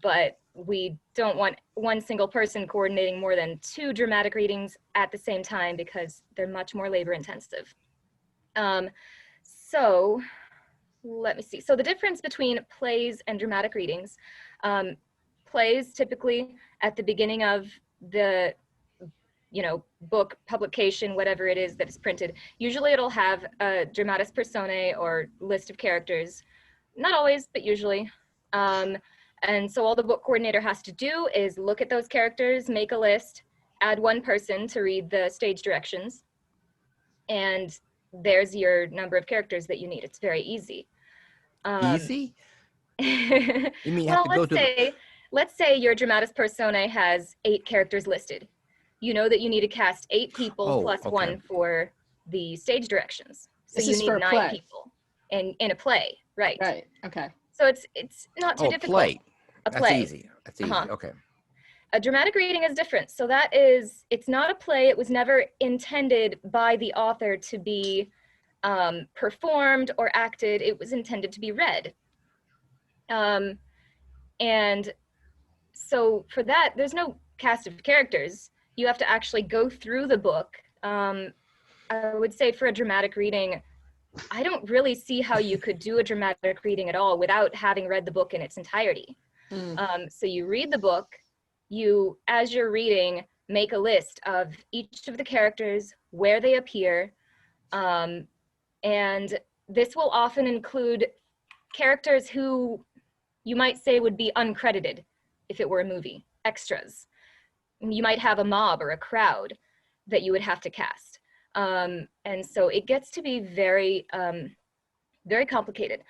but we don't want one single person coordinating more than 2 dramatic readings at the same time because they're much more labor intensive. So let me see. So the difference between plays and dramatic readings, plays typically at the beginning of the book publication, whatever it is that is printed, usually it'll have a dramatis personae or list of characters. Not always, but usually. And so all the book coordinator has to do is look at those characters, make a list, add one person to read the stage directions, and there's your number of characters that you need. It's very easy. Easy? You mean you have Well, to go let's say your dramatis personae has 8 characters listed. You know that you need to cast 8 people plus 1 for the stage directions. So This you is need for a 9 play. people in a play, right? Right. Okay. So it's not too difficult. Play. A That's play. easy. That's easy. Okay. A dramatic reading is different. So it's not a play. It was never intended by the author to be performed or acted. It was intended to be read. And so for that, there's no cast of characters. You have to actually go through the book. I would say for a dramatic reading, I don't really see how you could do a dramatic reading at all without having read the book in its entirety. So you read the book, as you're reading, make a list of each of the characters, where they appear, and this will often include characters who you might say would be uncredited if it were a movie, extras. You might have a mob or a crowd that you would have to cast. And so it gets to be very, very complicated.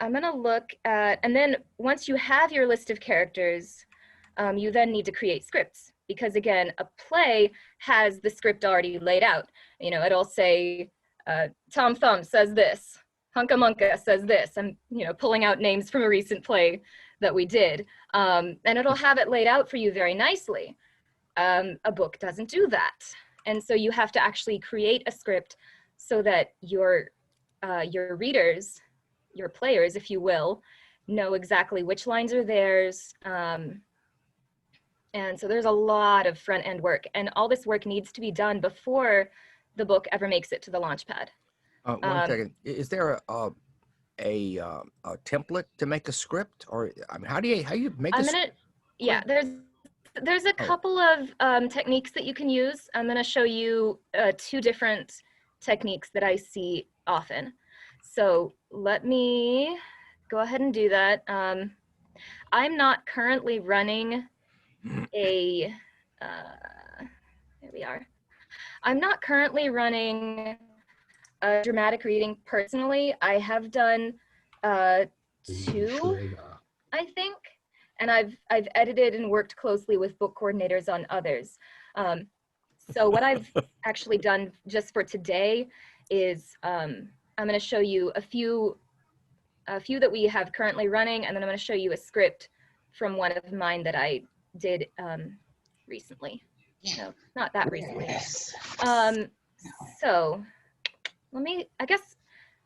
I'm gonna look at, and then once you have your list of characters, you then need to create scripts, because again, a play has the script already laid out. It'll say, Tom Thumb says this, Hunka Munka says this. I'm, pulling out names from a recent play that we did. And it'll have it laid out for you very nicely. A book doesn't do that. And so you have to actually create a script so that your readers, your players, if you will, know exactly which lines are theirs. And so there's a lot of front end work, and all this work needs to be done before the book ever makes it to the launch pad. One second. Is there a template to make a script, or how do you make a script? Yeah, there's a couple of techniques that you can use. I'm going to show you 2 different techniques that I see often. So let me go ahead and do that. I'm not currently running there we are. I'm not currently running a dramatic reading personally. I have done 2, I think, and I've edited and worked closely with book coordinators on others. So what I've actually done just for today is I'm going to show you a few that we have currently running, and then I'm going to show you a script from one of mine that I did recently. No, not that recently. So I guess,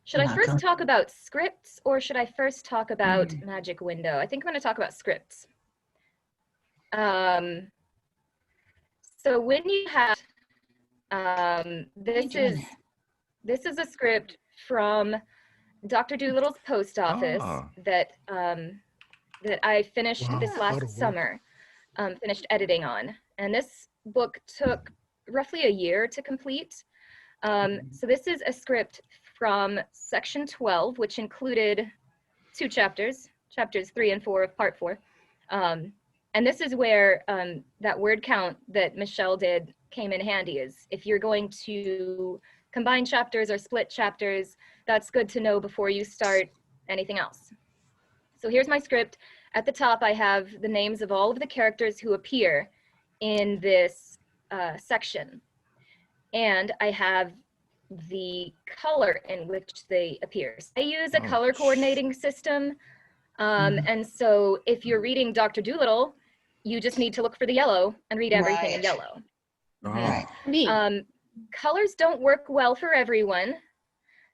should I first talk about scripts, or should I first talk about Magic Window? I think I'm going to talk about scripts. So when you have, this is a script from Dr. Doolittle's post office that that I finished Wow, this a lot last of work. summer, finished editing on. And this book took roughly a year to complete. So this is a script from section 12, which included 2 chapters, chapters 3 and 4 of part 4. And this is where that word count that Michele did came in handy. Is if you're going to combine chapters or split chapters, that's good to know before you start anything else. So here's my script. At the top, I have the names of all of the characters who appear in this section. And I have the color in which they appear. So I use a color coordinating system. And so if you're reading Dr. Doolittle, you just need to look for the yellow and read everything in yellow. Right. Colors don't work well for everyone.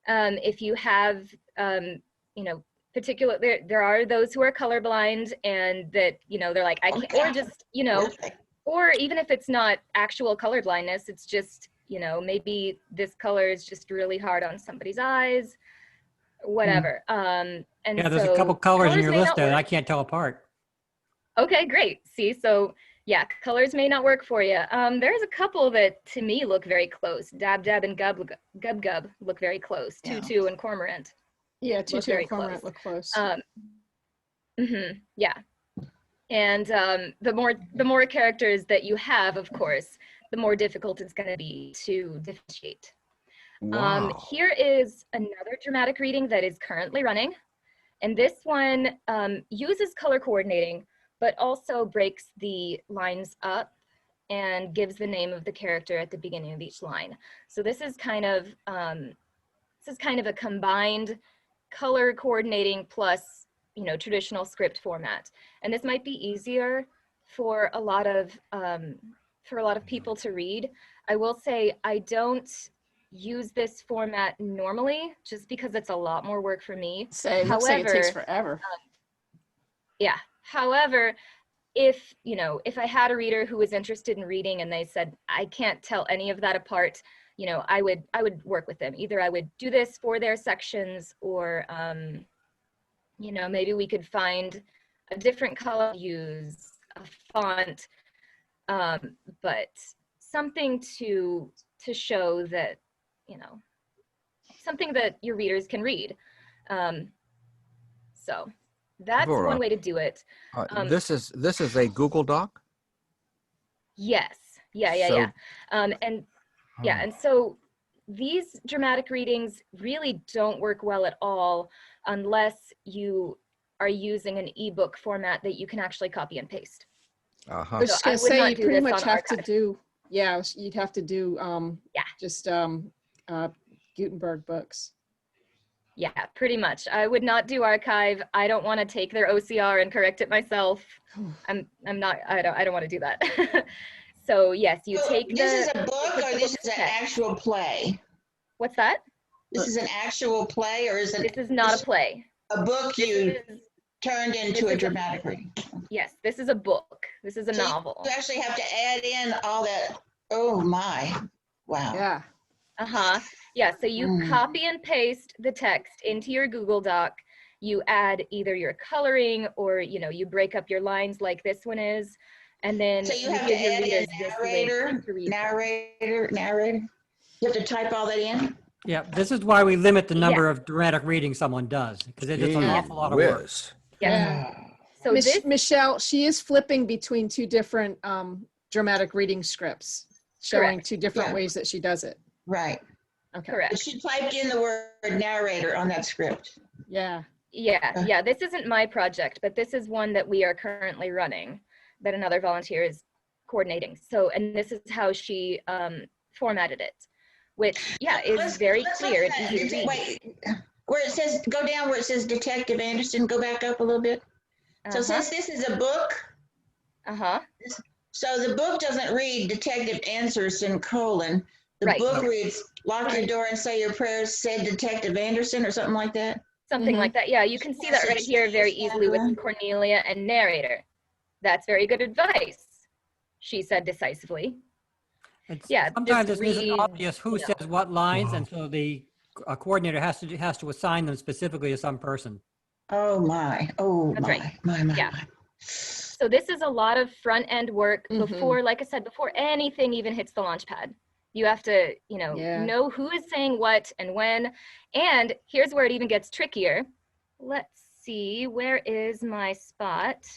If you have, you know, particular, there are those who are colorblind and that, you know, they're like, I can't, or just, you know, or even if it's not actual color blindness, it's just, you know, maybe this color is just really hard on somebody's eyes, whatever. And Yeah, there's so a couple colors in your may list not there that I work. can't tell apart. Okay, great. See, so yeah, colors may not work for you. There's a couple that to me look very close. Dab Dab and Gub Gub look very close. Yeah. Tutu and Cormorant. Yeah, look Tutu very and Cormorant close. look close. Yeah. And the more characters that you have, of course, the more difficult it's going to be to differentiate. Wow. Here is another dramatic reading that is currently running. And this one uses color coordinating, but also breaks the lines up and gives the name of the character at the beginning of each line. So this is kind of a combined color coordinating plus, you know, traditional script format. And this might be easier for a lot of people to read. I will say I don't use this format normally just because it's a lot more work for me. Say, looks like it takes forever. Yeah. However, if I had a reader who was interested in reading and they said, I can't tell any of that apart, you know, I would work with them. Either I would do this for their sections or, you know, maybe we could find a different color, use a font, but something to show that, you know, something that your readers can read. So that's Devorah, one way to do it. This is a Google Doc? Yes. Yeah. And so these dramatic readings really don't work well at all unless you are using an ebook format that you can actually copy and paste. I was just gonna say, you pretty much have to do, you'd have to do just Gutenberg books. Yeah, pretty much. I would not do archive. I don't want to take their OCR and correct it myself. I don't want to do that. So yes, you take this is a book or this is an actual play? What's that? This is an actual play or is it? This is not a play. A book you turned into a dramatic reading. Yes, this is a book. This is a novel. You actually have to add in all that. Oh my, wow. Yeah. Yeah, so you copy and paste the text into your Google Doc. You add either your coloring or, you know, you break up your lines like this one is. And then so you have to add in narrator. You have to type all that in? Yeah, this is why we limit the number of dramatic readings someone does, because it's an awful lot of work. Yeah. So Michele, she is flipping between 2 different dramatic reading scripts, showing 2 different ways that she does it. Right. Okay. Correct. But she typed in the word narrator on that script. Yeah. Yeah. This isn't my project, but this is one that we are currently running that another volunteer is coordinating. So, and this is how she formatted it, which, is very clear and easy to read. Wait, where it says, go down where it says Detective Anderson, go back up a little bit. So since this is a book, so the book doesn't read Detective Anderson, the book reads, lock your door and say your prayers, said Detective Anderson, or something like that? Something like that. Yeah, you can see that right here very easily with Cornelia and narrator. That's very good advice, she said decisively. Yeah, Sometimes just it isn't read, obvious who you know. says what lines, Wow. and so the coordinator has to assign them specifically to some person. Oh my, oh That's right. my. Yeah. So this is a lot of front end work before, like I said, before anything even hits the launch pad. You have to, you know, Yeah. know who is saying what and when. And here's where it even gets trickier. Let's see, where is my spot?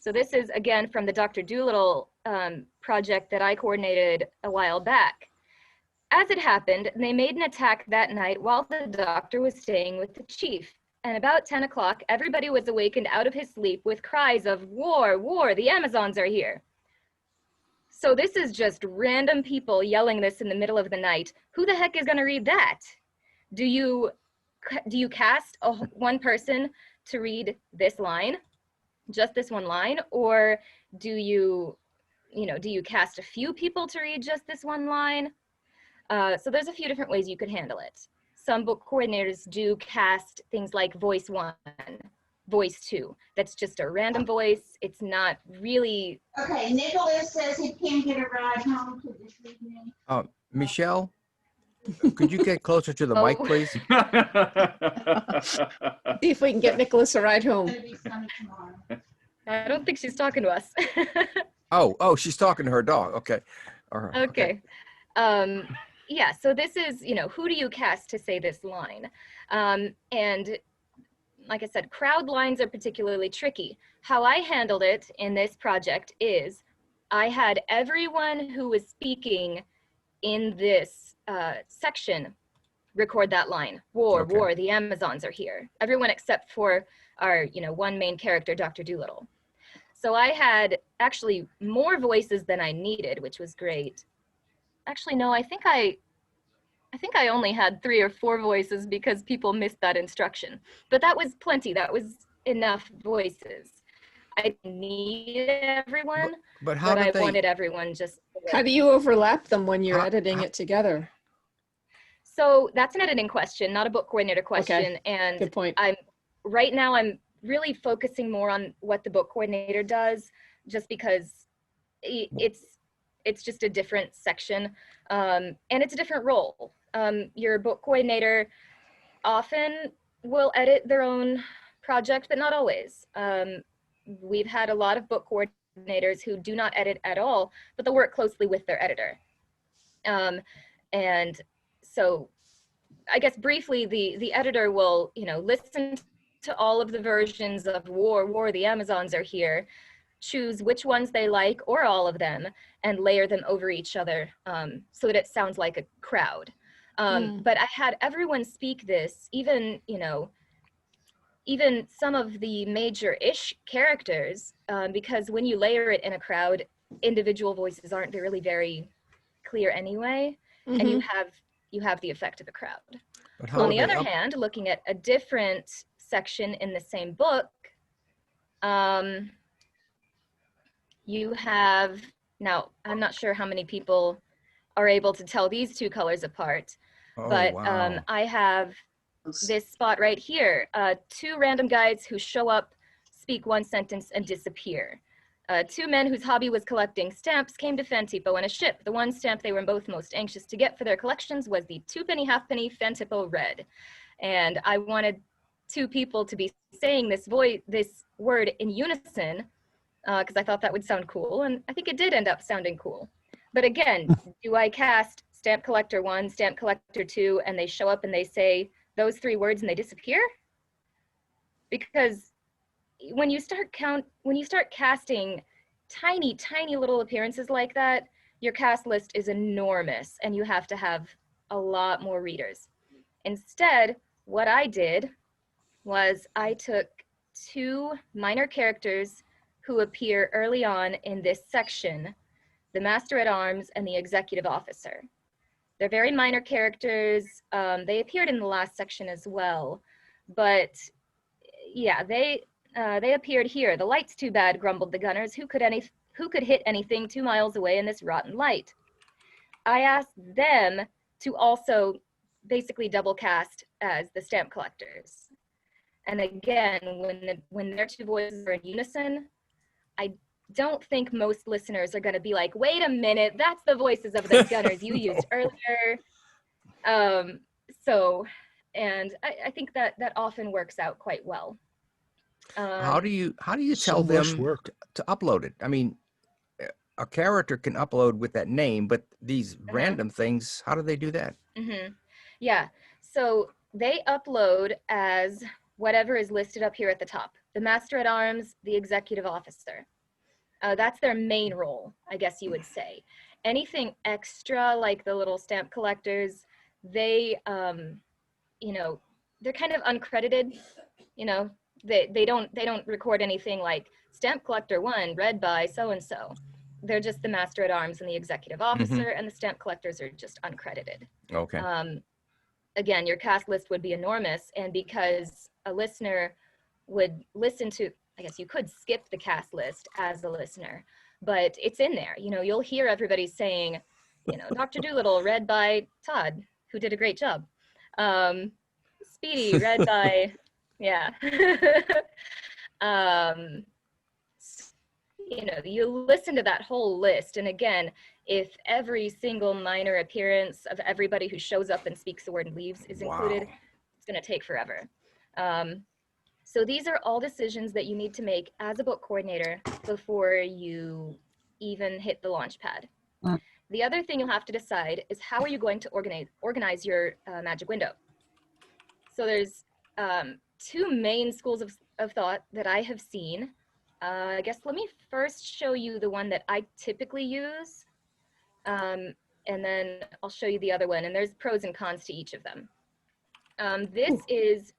So this is, again, from the Dr. Dolittle project that I coordinated a while back. As it happened, they made an attack that night while the doctor was staying with the chief. And about 10 o'clock, everybody was awakened out of his sleep with cries of, "War, war, the Amazons are here." So this is just random people yelling this in the middle of the night. Who the heck is going to read that? Do you cast one person to read this line, just this one line, or do you cast a few people to read just this one line? So there's a few different ways you could handle it. Some book coordinators do cast things like voice 1, voice 2. That's just a random voice. It's not really. Okay, Nicholas says he can't get a ride home to this evening. Michele, could you get closer to the mic, please? See if we can get Nicholas a ride home. It's gonna be sunny tomorrow. I don't think she's talking to us. Oh, she's talking to her dog. Okay. All right. Okay. Yeah, so this is, you know, who do you cast to say this line? And like I said, crowd lines are particularly tricky. How I handled it in this project is I had everyone who was speaking in this section record that line. War, Okay. war, the Amazons are here. Everyone except for our, you know, one main character, Dr. Dolittle. So I had actually more voices than I needed, which was great. Actually, no, I think I only had 3 or 4 voices because people missed that instruction. But that was plenty. That was enough voices. I needed everyone, But how but did I wanted everyone just. How do you overlap them when you're How- editing it together? So that's an editing question, not a book coordinator question. And Good point. right now I'm really focusing more on what the book coordinator does, just because it's just a different section, and it's a different role. Your book coordinator often will edit their own project, but not always. We've had a lot of book coordinators who do not edit at all, but they'll work closely with their editor. And so I guess briefly, the editor will, you know, listen to all of the versions of war, war, the Amazons are here, choose which ones they like or all of them, and layer them over each other so that it sounds like a crowd. But I had everyone speak this, even, you know, even some of the major-ish characters, because when you layer it in a crowd, individual voices aren't really very clear anyway, and you have the effect of a crowd. But how On do the they other hand, looking at a different section in the same book, you have, now I'm not sure how many people are able to tell these 2 colors apart, but wow. I have this spot right here, 2 random guys who show up, speak 1 sentence and disappear. 2 men whose hobby was collecting stamps came to Fantippo in a ship. The one stamp they were both most anxious to get for their collections was the 2-penny halfpenny Fantippo red. And I wanted 2 people to be saying this word in unison, because I thought that would sound cool, and I think it did end up sounding cool. But again, do I cast stamp collector 1, stamp collector 2, and they show up and they say those 3 words and they disappear? Because when you start casting tiny little appearances like that, your cast list is enormous and you have to have a lot more readers. Instead, what I did was I took 2 minor characters who appear early on in this section, the Master at Arms and the Executive Officer. They're very minor characters. They appeared in the last section as well, but yeah, they appeared here. The light's too bad, grumbled the gunners. Who could hit anything 2 miles away in this rotten light? I asked them to also basically double cast as the stamp collectors. And again, when their 2 voices are in unison, I don't think most listeners are going to be like, wait a minute, that's the voices of the gunners you used earlier. And I think that often works out quite well. How do you So tell much them work. to upload it? I mean, a character can upload with that name, but these random things, how do they do that? Yeah, so they upload as whatever is listed up here at the top. The Master at Arms, the Executive Officer. That's their main role, I guess you would say. Anything extra, like the little stamp collectors, they, you know, they're kind of uncredited. You know, they don't record anything like Stamp Collector 1, read by so-and-so. They're just the Master at Arms and the Executive Officer, and the stamp collectors are just uncredited. Okay. Again, your cast list would be enormous, and because a listener would listen to, I guess you could skip the cast list as a listener, but it's in there. You know, you'll hear everybody saying, you know, Dr. Dolittle read by Todd, who did a great job. Speedy read by, yeah. You know, you listen to that whole list, and again, if every single minor appearance of everybody who shows up and speaks the word and leaves is included, it's going to take forever. So these are all decisions that you need to make as a book coordinator before you even hit the launch pad. The other thing you'll have to decide is how are you going to organize your magic window. So there's two main schools of thought that I have seen. I guess let me first show you the one that I typically use, and then I'll show you the other one, and there's pros and cons to each of them. This is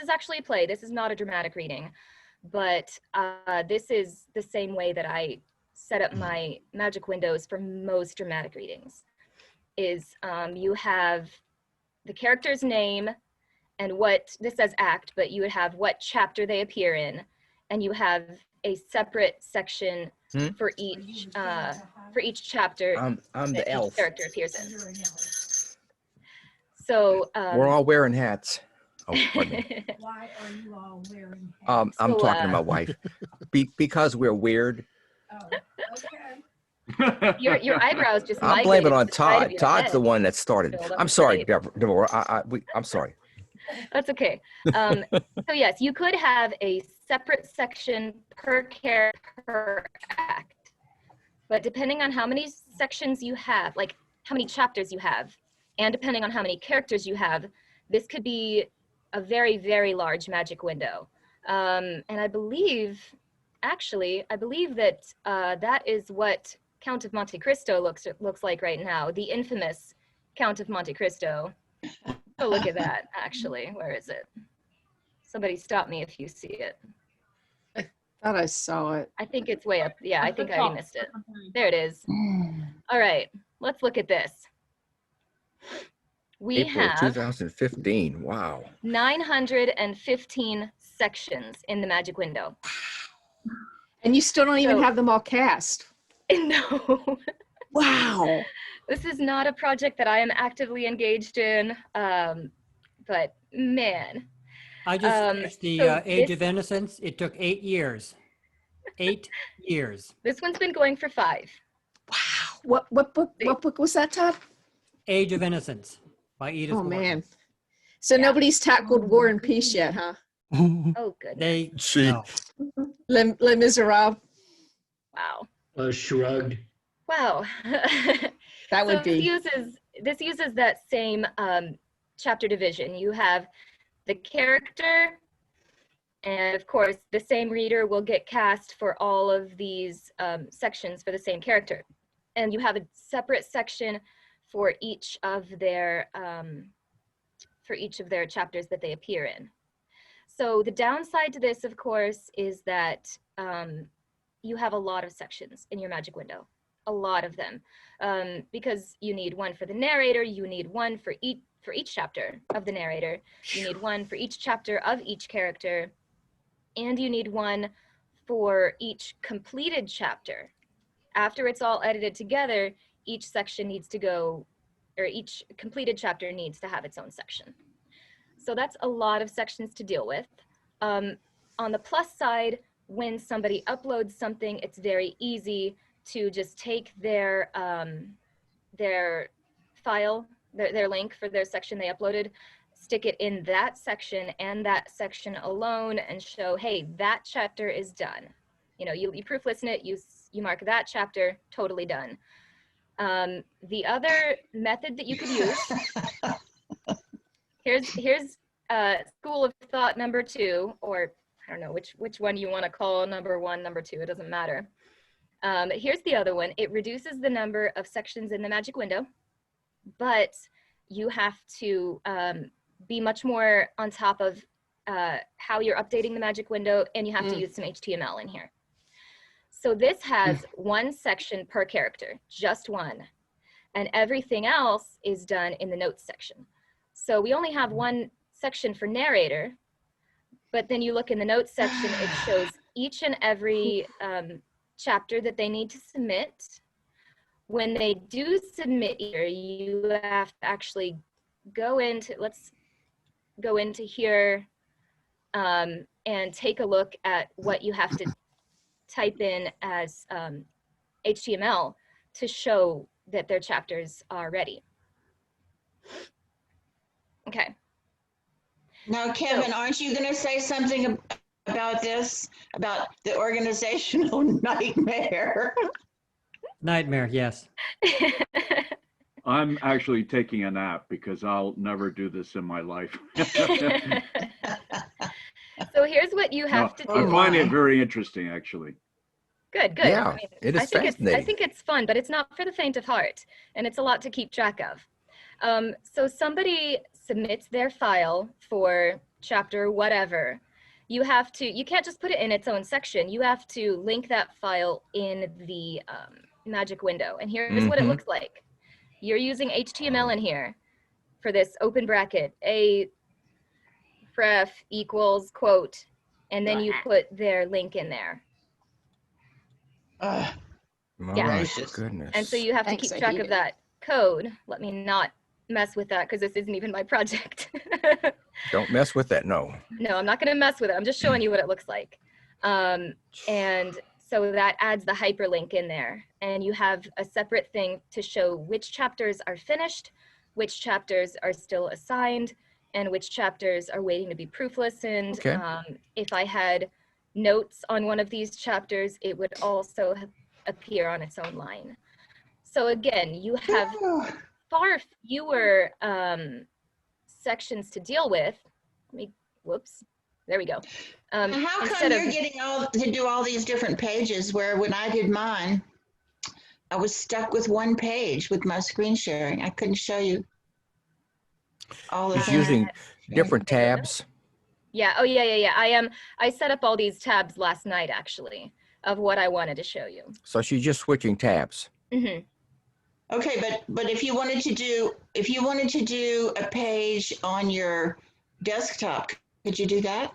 actually a play. This is not a dramatic reading, but this is the same way that I set up my magic windows for most dramatic readings. Is you have the character's name and this says act, but you would have what chapter they appear in, and you have a separate section for each chapter I'm that the each elf. character appears in. So We're all wearing hats. Oh, pardon me. Why are you all wearing hats? I'm So, talking to my wife. Because we're weird. Oh, okay. your eyebrows just I'm blaming migrated on to the side of Todd. your Todd's the head. one that started. Bill, that I'm was sorry, great. Devorah. I'm sorry. That's okay. So yes, you could have a separate section per character per act, but depending on how many sections you have, like how many chapters you have, and depending on how many characters you have, this could be a very, very large magic window. And I believe that that is what Count of Monte Cristo looks like right now, the infamous Count of Monte Cristo. Oh, look at that, actually. Where is it? Somebody stop me if you see it. Thought I saw it. I think it's way up. Yeah, I think I already missed it. There it is. All right, let's look at this. We April have 2015. Wow. 915 sections in the magic window. And you still don't even So- have them all cast. No. Wow. This is not a project that I am actively engaged in, but man. I just finished the so Age this- of Innocence. It took 8 years. 8 years. This one's been going for 5. Wow. What book was that, Todd? Age of Innocence by Edith Oh, Wharton. man. So Yeah. nobody's tackled War and Peace yet, huh? Oh, goodness. No. Les Miserables. Wow. Shrugged. Wow. That would be. This uses that same chapter division. You have the character, and of course, the same reader will get cast for all of these sections for the same character. And you have a separate section for each of their chapters that they appear in. So the downside to this, of course, is that you have a lot of sections in your magic window, a lot of them, because you need one for the narrator, you need one for each chapter of the narrator, you need one for each chapter of each character, and you need one for each completed chapter. After it's all edited together, each section needs to go, or each completed chapter needs to have its own section. So that's a lot of sections to deal with. On the plus side, when somebody uploads something, it's very easy to just take their file, their link for their section they uploaded, stick it in that section and that section alone and show, hey, that chapter is done. You know, you proof listen it, you mark that chapter, totally done. The other method that you could use, here's school of thought number 2, or I don't know which one you want to call number 1, number 2, it doesn't matter. Here's the other one. It reduces the number of sections in the magic window, but you have to be much more on top of how you're updating the magic window, and you have to use some HTML in here. So this has 1 section per character, just 1, and everything else is done in the notes section. So we only have 1 section for narrator, but then you look in the notes section, it shows each and every chapter that they need to submit. When they do submit here, you have to actually go into, let's go into here and take a look at what you have to type in as HTML to show that their chapters are ready. Okay. Now, Kevin, aren't you going to say something about this, about the organizational nightmare? Nightmare, yes. I'm actually taking a nap because I'll never do this in my life. So here's what you have to do. I find it very interesting, actually. Good, good. Yeah, I mean, it is fascinating. I think it's fun, but it's not for the faint of heart, and it's a lot to keep track of. So somebody submits their file for chapter whatever. You can't just put it in its own section. You have to link that file in the magic window. And here's what it looks like. You're using HTML in here for this open bracket, a ref equals quote, and then you put their link in there. My goodness. And so you have to keep track of that code. Let me not mess with that because this isn't even my project. Don't mess with that, no. No, I'm not going to mess with it. I'm just showing you what it looks like. And so that adds the hyperlink in there. And you have a separate thing to show which chapters are finished, which chapters are still assigned, and which chapters are waiting to be proof listened. Okay. If I had notes on one of these chapters, it would also appear on its own line. So again, you have far fewer sections to deal with. Whoops, there we go. How come you're getting to do all these different pages where when I did mine, I was stuck with 1 page with my screen sharing. I couldn't show you all the He's things. using different tabs. Yeah, oh yeah. I set up all these tabs last night actually of what I wanted to show you. So she's just switching tabs. Mm-hmm. Okay, but if you wanted to do a page on your desktop, could you do that?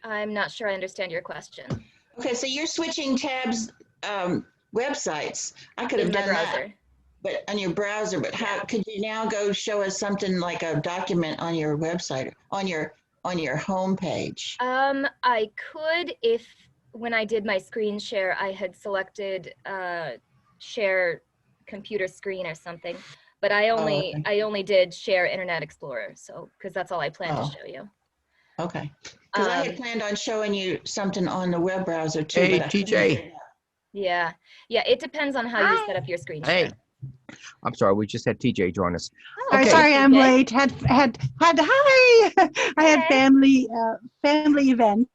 I'm not sure I understand your question. Okay, so you're switching tabs, websites. I could have done that, but on your browser. But how could you now go show us something like a document on your website, on your home page? I could if when I did my screen share, I had selected share computer screen or something, but I only did share Internet Explorer, so because that's all I planned to show you. Okay, because I had planned on showing you something on the web browser too. Hey, but TJ. Yeah, it depends on how you set up your screen share. Hey, I'm sorry, we just had TJ join us. Oh, sorry, I'm late. Hi. I had family events.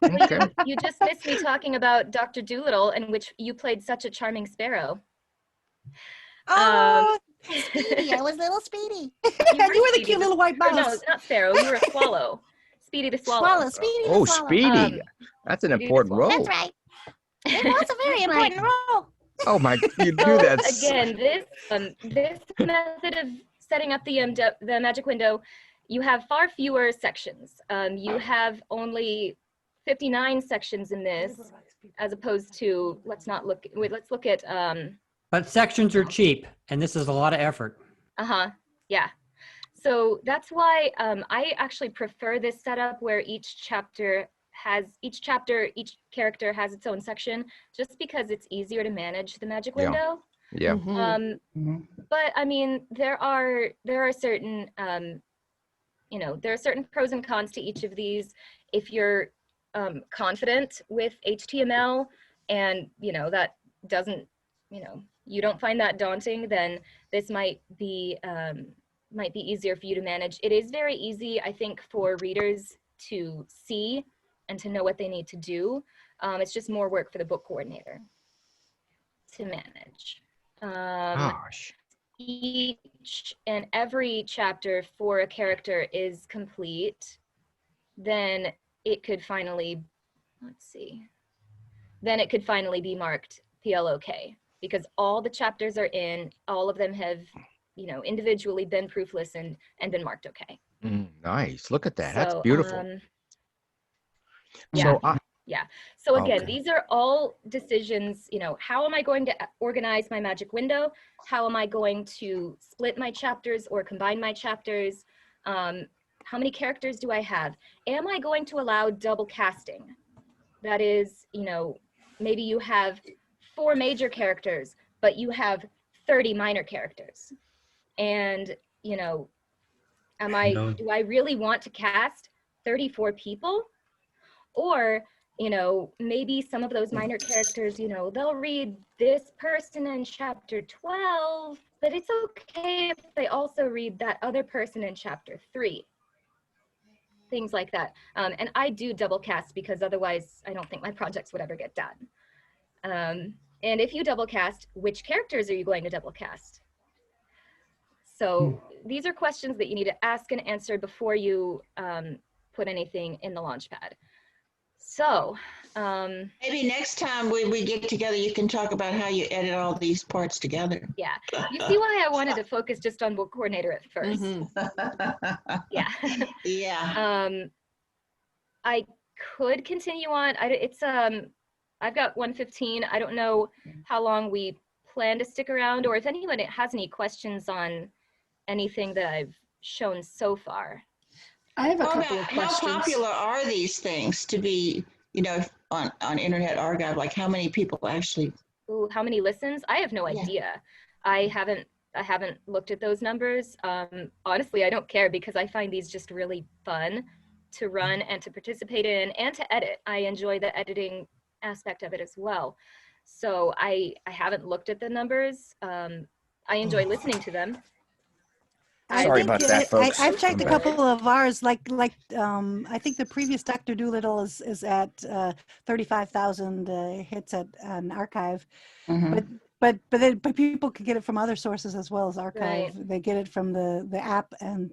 Okay. You just missed me talking about Dr. Dolittle, in which you played such a charming sparrow. Oh, Speedy. I was little Speedy. You were the cute little white mouse. No, not Sparrow. You were a swallow. Speedy the swallow. Speedy Oh, the swallow. Speedy. That's an important role. That's right. It was a very important role. Oh my, you do that. Again, this method of setting up the magic window, you have far fewer sections. You have only 59 sections in this, as opposed to let's look at. But sections are cheap, and this is a lot of effort. Yeah. So that's why I actually prefer this setup where each chapter each chapter, each character has its own section, just because it's easier to manage the magic Yeah. window. Yeah. But I mean, there are certain there are certain pros and cons to each of these. If you're confident with HTML and that doesn't you don't find that daunting, then this might be easier for you to manage. It is very easy, I think, for readers to see and to know what they need to do. It's just more work for the book coordinator to manage. Gosh. Each and every chapter for a character is complete, then it could finally, then it could finally be marked PLOK, because all the chapters are in, all of them have, individually been proofless and been marked okay. Nice. Look at that. That's So, beautiful. yeah. So Yeah. So again, Okay. these are all decisions, how am I going to organize my magic window? How am I going to split my chapters or combine my chapters? How many characters do I have? Am I going to allow double casting? That is, maybe you have 4 major characters, but you have 30 minor characters. And, do I really want to cast 34 people? Or, maybe some of those minor characters, they'll read this person in chapter 12, but it's okay if they also read that other person in chapter 3. Things like that. And I do double cast because otherwise I don't think my projects would ever get done. And if you double cast, which characters are you going to double cast? So these are questions that you need to ask and answer before you put anything in the Launchpad. So maybe next time we get together, you can talk about how you edit all these parts together. Yeah, you see why I wanted to focus just on book coordinator at first. Yeah. Yeah. I could continue on. I've got 1:15. I don't know how long we plan to stick around, or if anyone has any questions on anything that I've shown so far. I have a couple of questions. How popular are these things to be, on Internet Archive? Like, how many people actually? Ooh, how many listens? I have no idea. I haven't looked at those numbers. Honestly, I don't care, because I find these just really fun to run and to participate in and to edit. I enjoy the editing aspect of it as well. So I haven't looked at the numbers. I enjoy listening to them. Sorry about that, folks. I've checked a I'm back. couple of ours, like I think the previous Dr. Doolittle is at 35,000 hits on Archive, but people could get it from other sources as well as Archive. Right. They get it from the app, and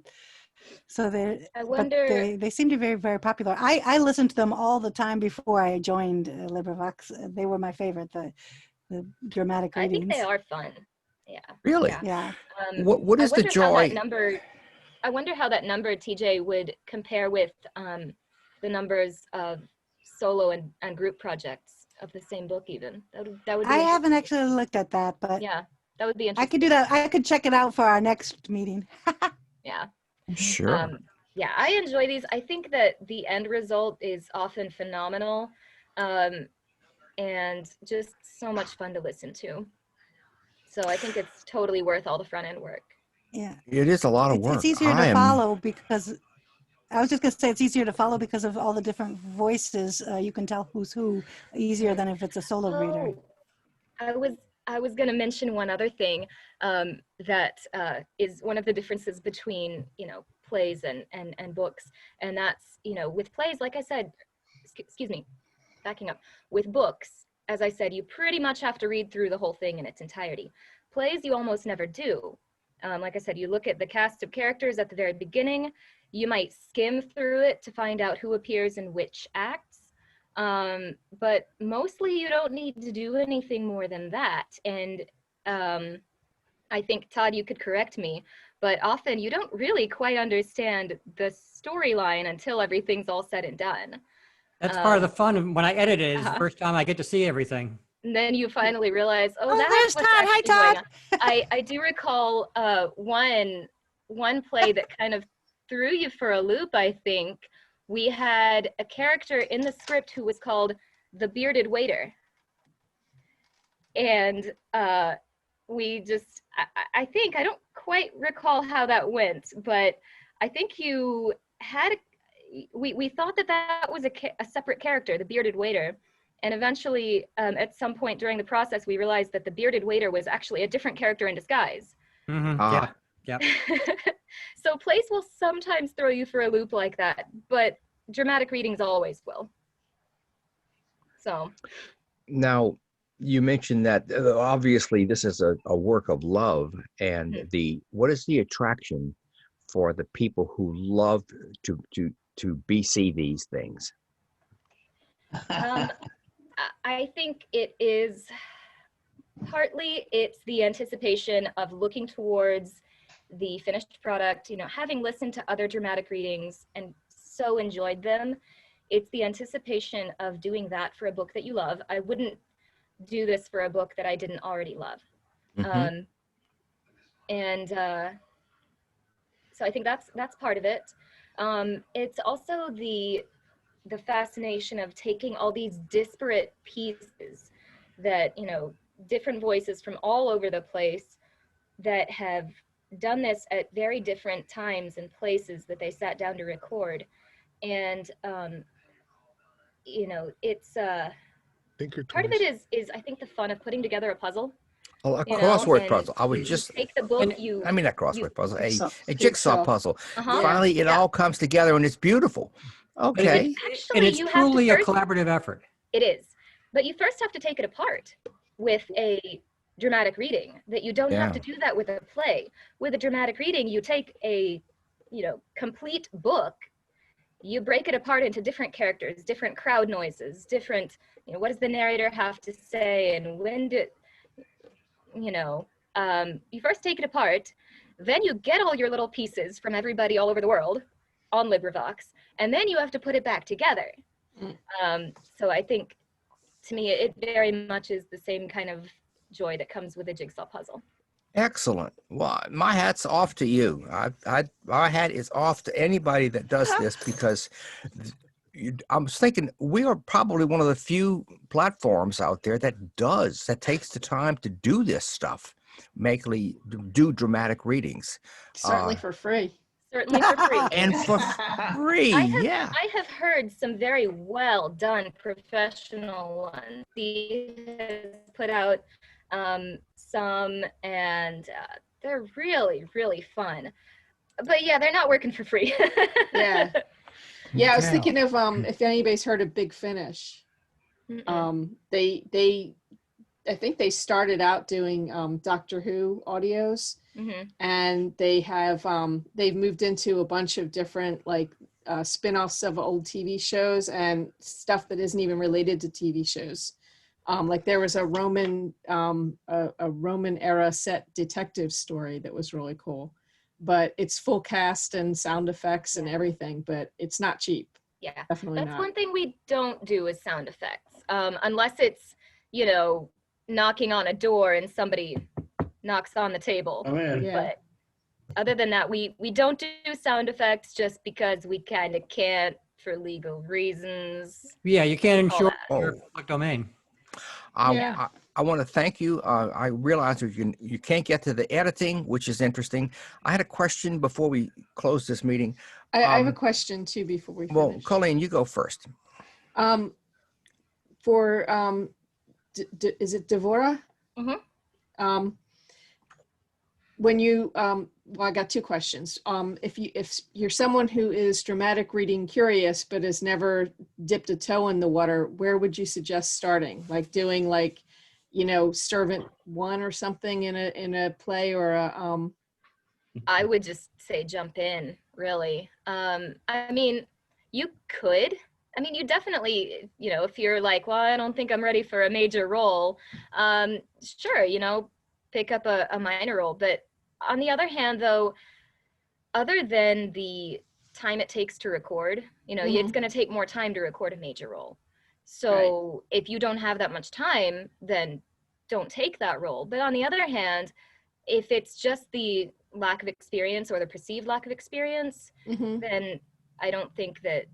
so they seem to be very, very popular. I listened to them all the time before I joined LibriVox. They were my favorite, the dramatic readings. I think they are fun. Yeah. Really? Yeah. What is the joy? I wonder how that number, TJ, would compare with the numbers of solo and group projects of the same book even. That would be I haven't actually looked at that, but yeah, that would be interesting. I could do that. I could check it out for our next meeting. Yeah. Sure. Yeah, I enjoy these. I think that the end result is often phenomenal, and just so much fun to listen to. So I think it's totally worth all the front end work. Yeah. It is a lot of work. It's easier to follow because I was just going to say it's easier to follow because of all the different voices. You can tell who's who easier than if it's a solo reader. I was going to mention one other thing that is one of the differences between, plays and books. And that's, with plays, like I said, excuse me, backing up, with books, as I said, you pretty much have to read through the whole thing in its entirety. Plays, you almost never do. Like I said, you look at the cast of characters at the very beginning, you might skim through it to find out who appears in which acts. But mostly you don't need to do anything more than that. And I think, Todd, you could correct me, but often you don't really quite understand the storyline until everything's all said and done. That's part of the fun when I edit it is the first time I get to see everything. And then you finally realize, there's that's what's Todd. Hi, actually going Todd. on. I do recall one play that kind of threw you for a loop, I think, we had a character in the script who was called the Bearded Waiter. And we just, I think, I don't quite recall how that went, but I think you had, we thought that that was a separate character, the Bearded Waiter. And eventually, at some point during the process, we realized that the Bearded Waiter was actually a different character in disguise. Yeah. So plays will sometimes throw you for a loop like that, but dramatic readings always will. So. Now, you mentioned that obviously this is a work of love, and what is the attraction for the people who love to see these things? I think it is partly it's the anticipation of looking towards the finished product, you know, having listened to other dramatic readings and so enjoyed them. It's the anticipation of doing that for a book that you love. I wouldn't do this for a book that I didn't already love. So I think that's part of it. It's also the fascination of taking all these disparate pieces that, you know, different voices from all over the place that have done this at very different times and places that they sat down to record. And, you know, it's, part of it is I think the fun of putting together a puzzle. Oh, a crossword puzzle. I would just take the book, I mean, a crossword puzzle, a jigsaw puzzle. Finally, it all comes together and it's beautiful. Okay. And it's truly a collaborative effort. It is. But you first have to take it apart with a dramatic reading. That you don't have to do that with a play. With a dramatic reading, you take a, you know, complete book, you break it apart into different characters, different crowd noises, different, you know, what does the narrator have to say, and when did, you know, you first take it apart, then you get all your little pieces from everybody all over the world on LibriVox, and then you have to put it back together. So I think, to me, it very much is the same kind of joy that comes with a jigsaw puzzle. Excellent. Well, my hat's off to you. My hat is off to anybody that does this, because I was thinking we are probably one of the few platforms out there that takes the time to do this stuff, do dramatic readings. Certainly for free. Certainly for free. And for free, I have heard some very well done professional ones. He has put out some, and they're really, really fun. But yeah, they're not working for free. Yeah, I was thinking of if anybody's heard of Big Finish. I think they started out doing Doctor Who audios, and they've moved into a bunch of different like spin-offs of old TV shows and stuff that isn't even related to TV shows. Like there was a Roman era set detective story that was really cool, but it's full cast and sound effects and everything, but it's not cheap. Yeah, definitely that's not. One thing we don't do is sound effects, unless it's, you know, knocking on a door and somebody knocks on the table. Oh, man. Yeah. But other than that, we don't do sound effects just because we kind of can't for legal reasons. Yeah, you can't ensure that. your public domain. I want to thank you. I realize that you can't get to the editing, which is interesting. I had a question before we close this meeting. I have a question too before we finish. Well, Colleen, you go first. For is it Devorah? When you well, I got two questions. If you're someone who is dramatic reading curious but has never dipped a toe in the water, where would you suggest starting? Like doing like, you know, Servant 1 or something in a play, or a I would just say jump in, really. I mean, you could. I mean, you definitely, you know, if you're like, well, I don't think I'm ready for a major role, sure, you know, pick up a minor role. But on the other hand, though, other than the time it takes to record, you know, it's going to take more time to record a major role. So if you don't have that much time, then don't take that role. But on the other hand, if it's just the lack of experience or the perceived lack of experience, then I don't think that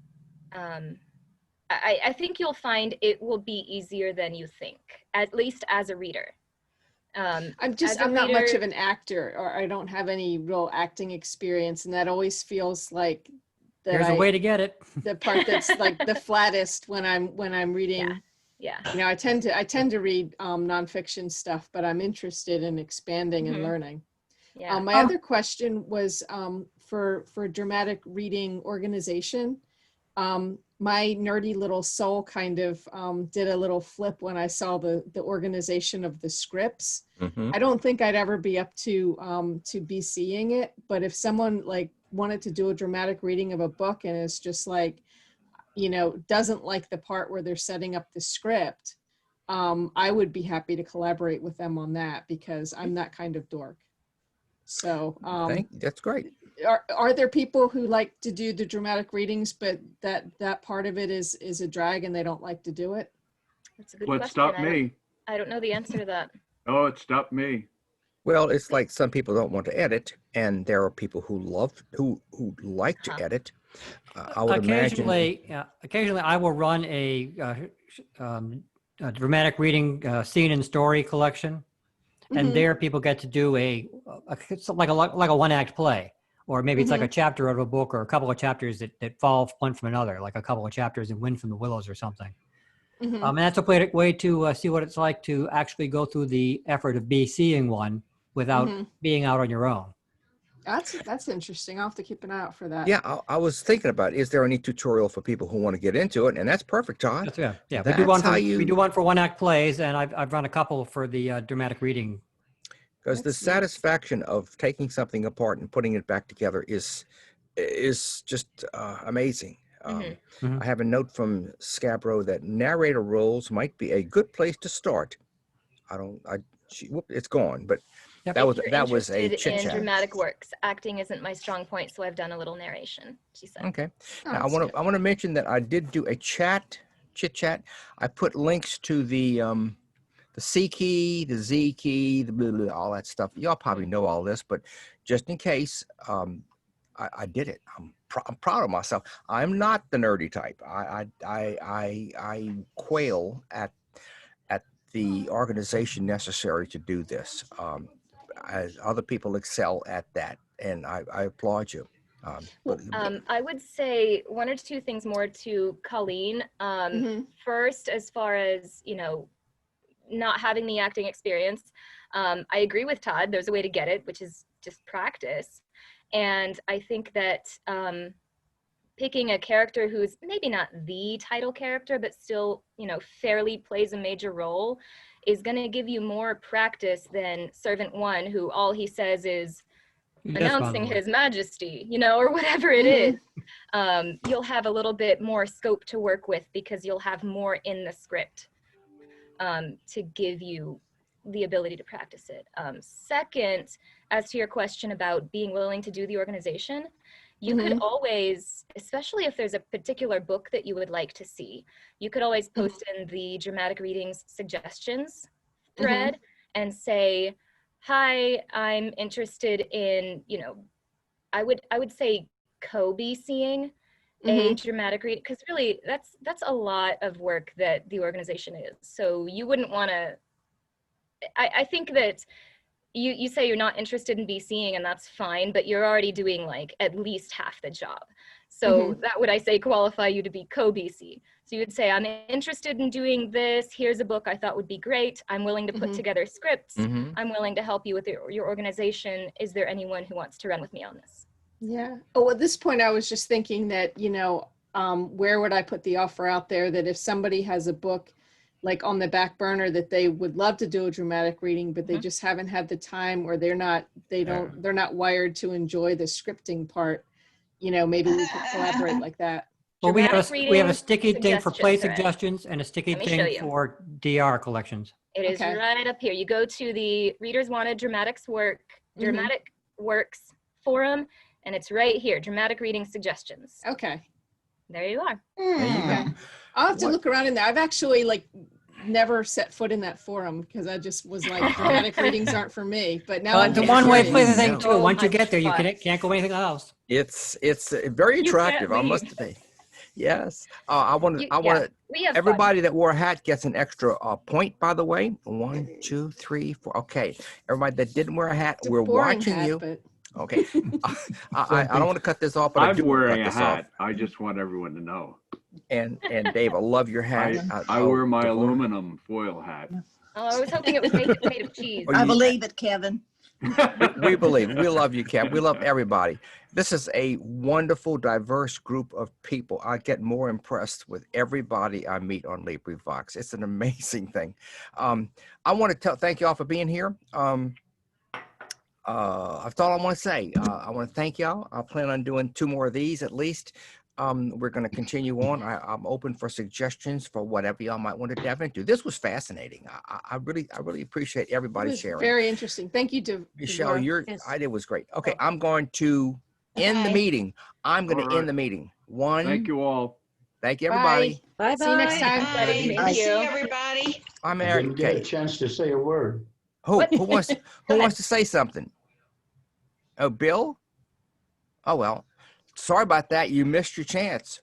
I think you'll find it will be easier than you think, at least as a reader. I'm not much of an actor, or I don't have any real acting experience, and that always feels like that There's a way to get it. the part that's like the flattest when I'm reading. Yeah. You know, I tend to read nonfiction stuff, but I'm interested in expanding and learning. Yeah. My other question was for dramatic reading organization. My nerdy little soul kind of did a little flip when I saw the organization of the scripts. Mhm. I don't think I'd ever be up to be seeing it, but if someone like wanted to do a dramatic reading of a book and is just like, you know, doesn't like the part where they're setting up the script, I would be happy to collaborate with them on that because I'm that kind of dork. So that's great. Are there people who like to do the dramatic readings, but that part of it is a drag and they don't like to do it? That's a good What question. stopped me? I don't know the answer to that. Oh, it stopped me. Well, it's like some people don't want to edit, and there are people who like to edit. I would occasionally, imagine. occasionally I will run a dramatic reading scene and story collection, and there people get to do like a one-act play, or maybe it's like a chapter of a book or a couple of chapters that fall one from another, like a couple of chapters in Wind from the Willows or something. And that's a way to see what it's like to actually go through the effort of seeing one without being out on your own. That's interesting. I'll have to keep an eye out for that. Yeah, I was thinking about, is there any tutorial for people who want to get into it? And that's perfect, Todd. Yeah. That's We do one for one-act plays, and I've run a couple for the dramatic reading. Because the satisfaction of taking something apart and putting it back together is just amazing. I have a note from Scabro that narrator roles might be a good place to start. It's gone, but that was a chit in chat. dramatic works. Acting isn't my strong point, so I've done a little narration, she said. Okay. Now I want to mention that I did do a chit chat. I put links to the C key, the Z key, the blah, blah, all that stuff. Y'all probably know all this, but just in case, I did it. I'm proud of myself. I'm not the nerdy type. I quail at the organization necessary to do this. As other people excel at that, and I applaud you. I would say one or two things more to Colleen. First, as far as, you know, not having the acting experience, I agree with Todd. There's a way to get it, which is just practice. And I think that picking a character who's maybe not the title character, but still, you know, fairly plays a major role is going to give you more practice than Servant One, who all he says is announcing His Majesty, you know, or whatever it is. You'll have a little bit more scope to work with because you'll have more in the script to give you the ability to practice it. Second, as to your question about being willing to do the organization, you could always, especially if there's a particular book that you would like to see, you could always post in the dramatic readings suggestions thread and say, hi, I'm interested in, you know, I would say co-seeing a dramatic reading, because really that's a lot of work that the organization is. So you wouldn't want to, I think that you say you're not interested in seeing, and that's fine, but you're already doing like at least half the job. So that would, I say, qualify you to be co-BC. So you would say, I'm interested in doing this. Here's a book I thought would be great. I'm willing to put together scripts. I'm willing to help you with your organization. Is there anyone who wants to run with me on this? Yeah. Oh, at this point, I was just thinking that, you know, where would I put the offer out there that if somebody has a book like on the back burner that they would love to do a dramatic reading, but they just haven't had the time, or they're not wired to enjoy the scripting part, you know, maybe we could collaborate like that. Well, we have a sticky thing for play suggestions and a sticky thing for DR collections. It is right up here. You go to the Readers Wanted Dramatic Works forum, and it's right here, dramatic reading suggestions. Okay. There you are. Okay. I'll have to look around in there. I've actually never set foot in that forum because I just was like, dramatic readings aren't for me. But now it's a one-way play thing too. Once you get there, you can't go anything else. It's very attractive, I must say. Yes. I want You- to. I yeah, want to. we have fun. Everybody that wore a hat gets an extra point. By the way, 1, 2, 3, 4. Okay. Everybody that didn't wear a hat, It's a we're boring watching hat, you. but Okay. I don't want to cut this off, but I I'm do want to wearing cut a this off. hat. I just want everyone to know. And Dave, I love your hat. I wear my Devorah. aluminum foil hat. Oh, I was hoping it was made of cheese. Oh, I you- believe it, Kevin. we believe. We love you, Cap. We love everybody. This is a wonderful, diverse group of people. I get more impressed with everybody I meet on LibriVox. It's an amazing thing. I want to thank you all for being here. That's all I want to say. I want to thank y'all. I plan on doing 2 more of these at least. We're going to continue on. I'm open for suggestions for whatever y'all might want to dive into. This was fascinating. I really appreciate it everybody was sharing. very interesting. Thank you, Michele, Devorah. your Yes. idea was great. Okay, I'm going to end the Bye. meeting. I'm going All to right. end the meeting. One. Thank you all. Thank you, everybody. Bye. See you next time. Bye. Thank Good to see you. everybody. I'm I Eric. didn't get a Okay. chance to say a word. Who wants Go who ahead. wants to say something? Oh, Bill? Oh well. Sorry about that. You missed your chance.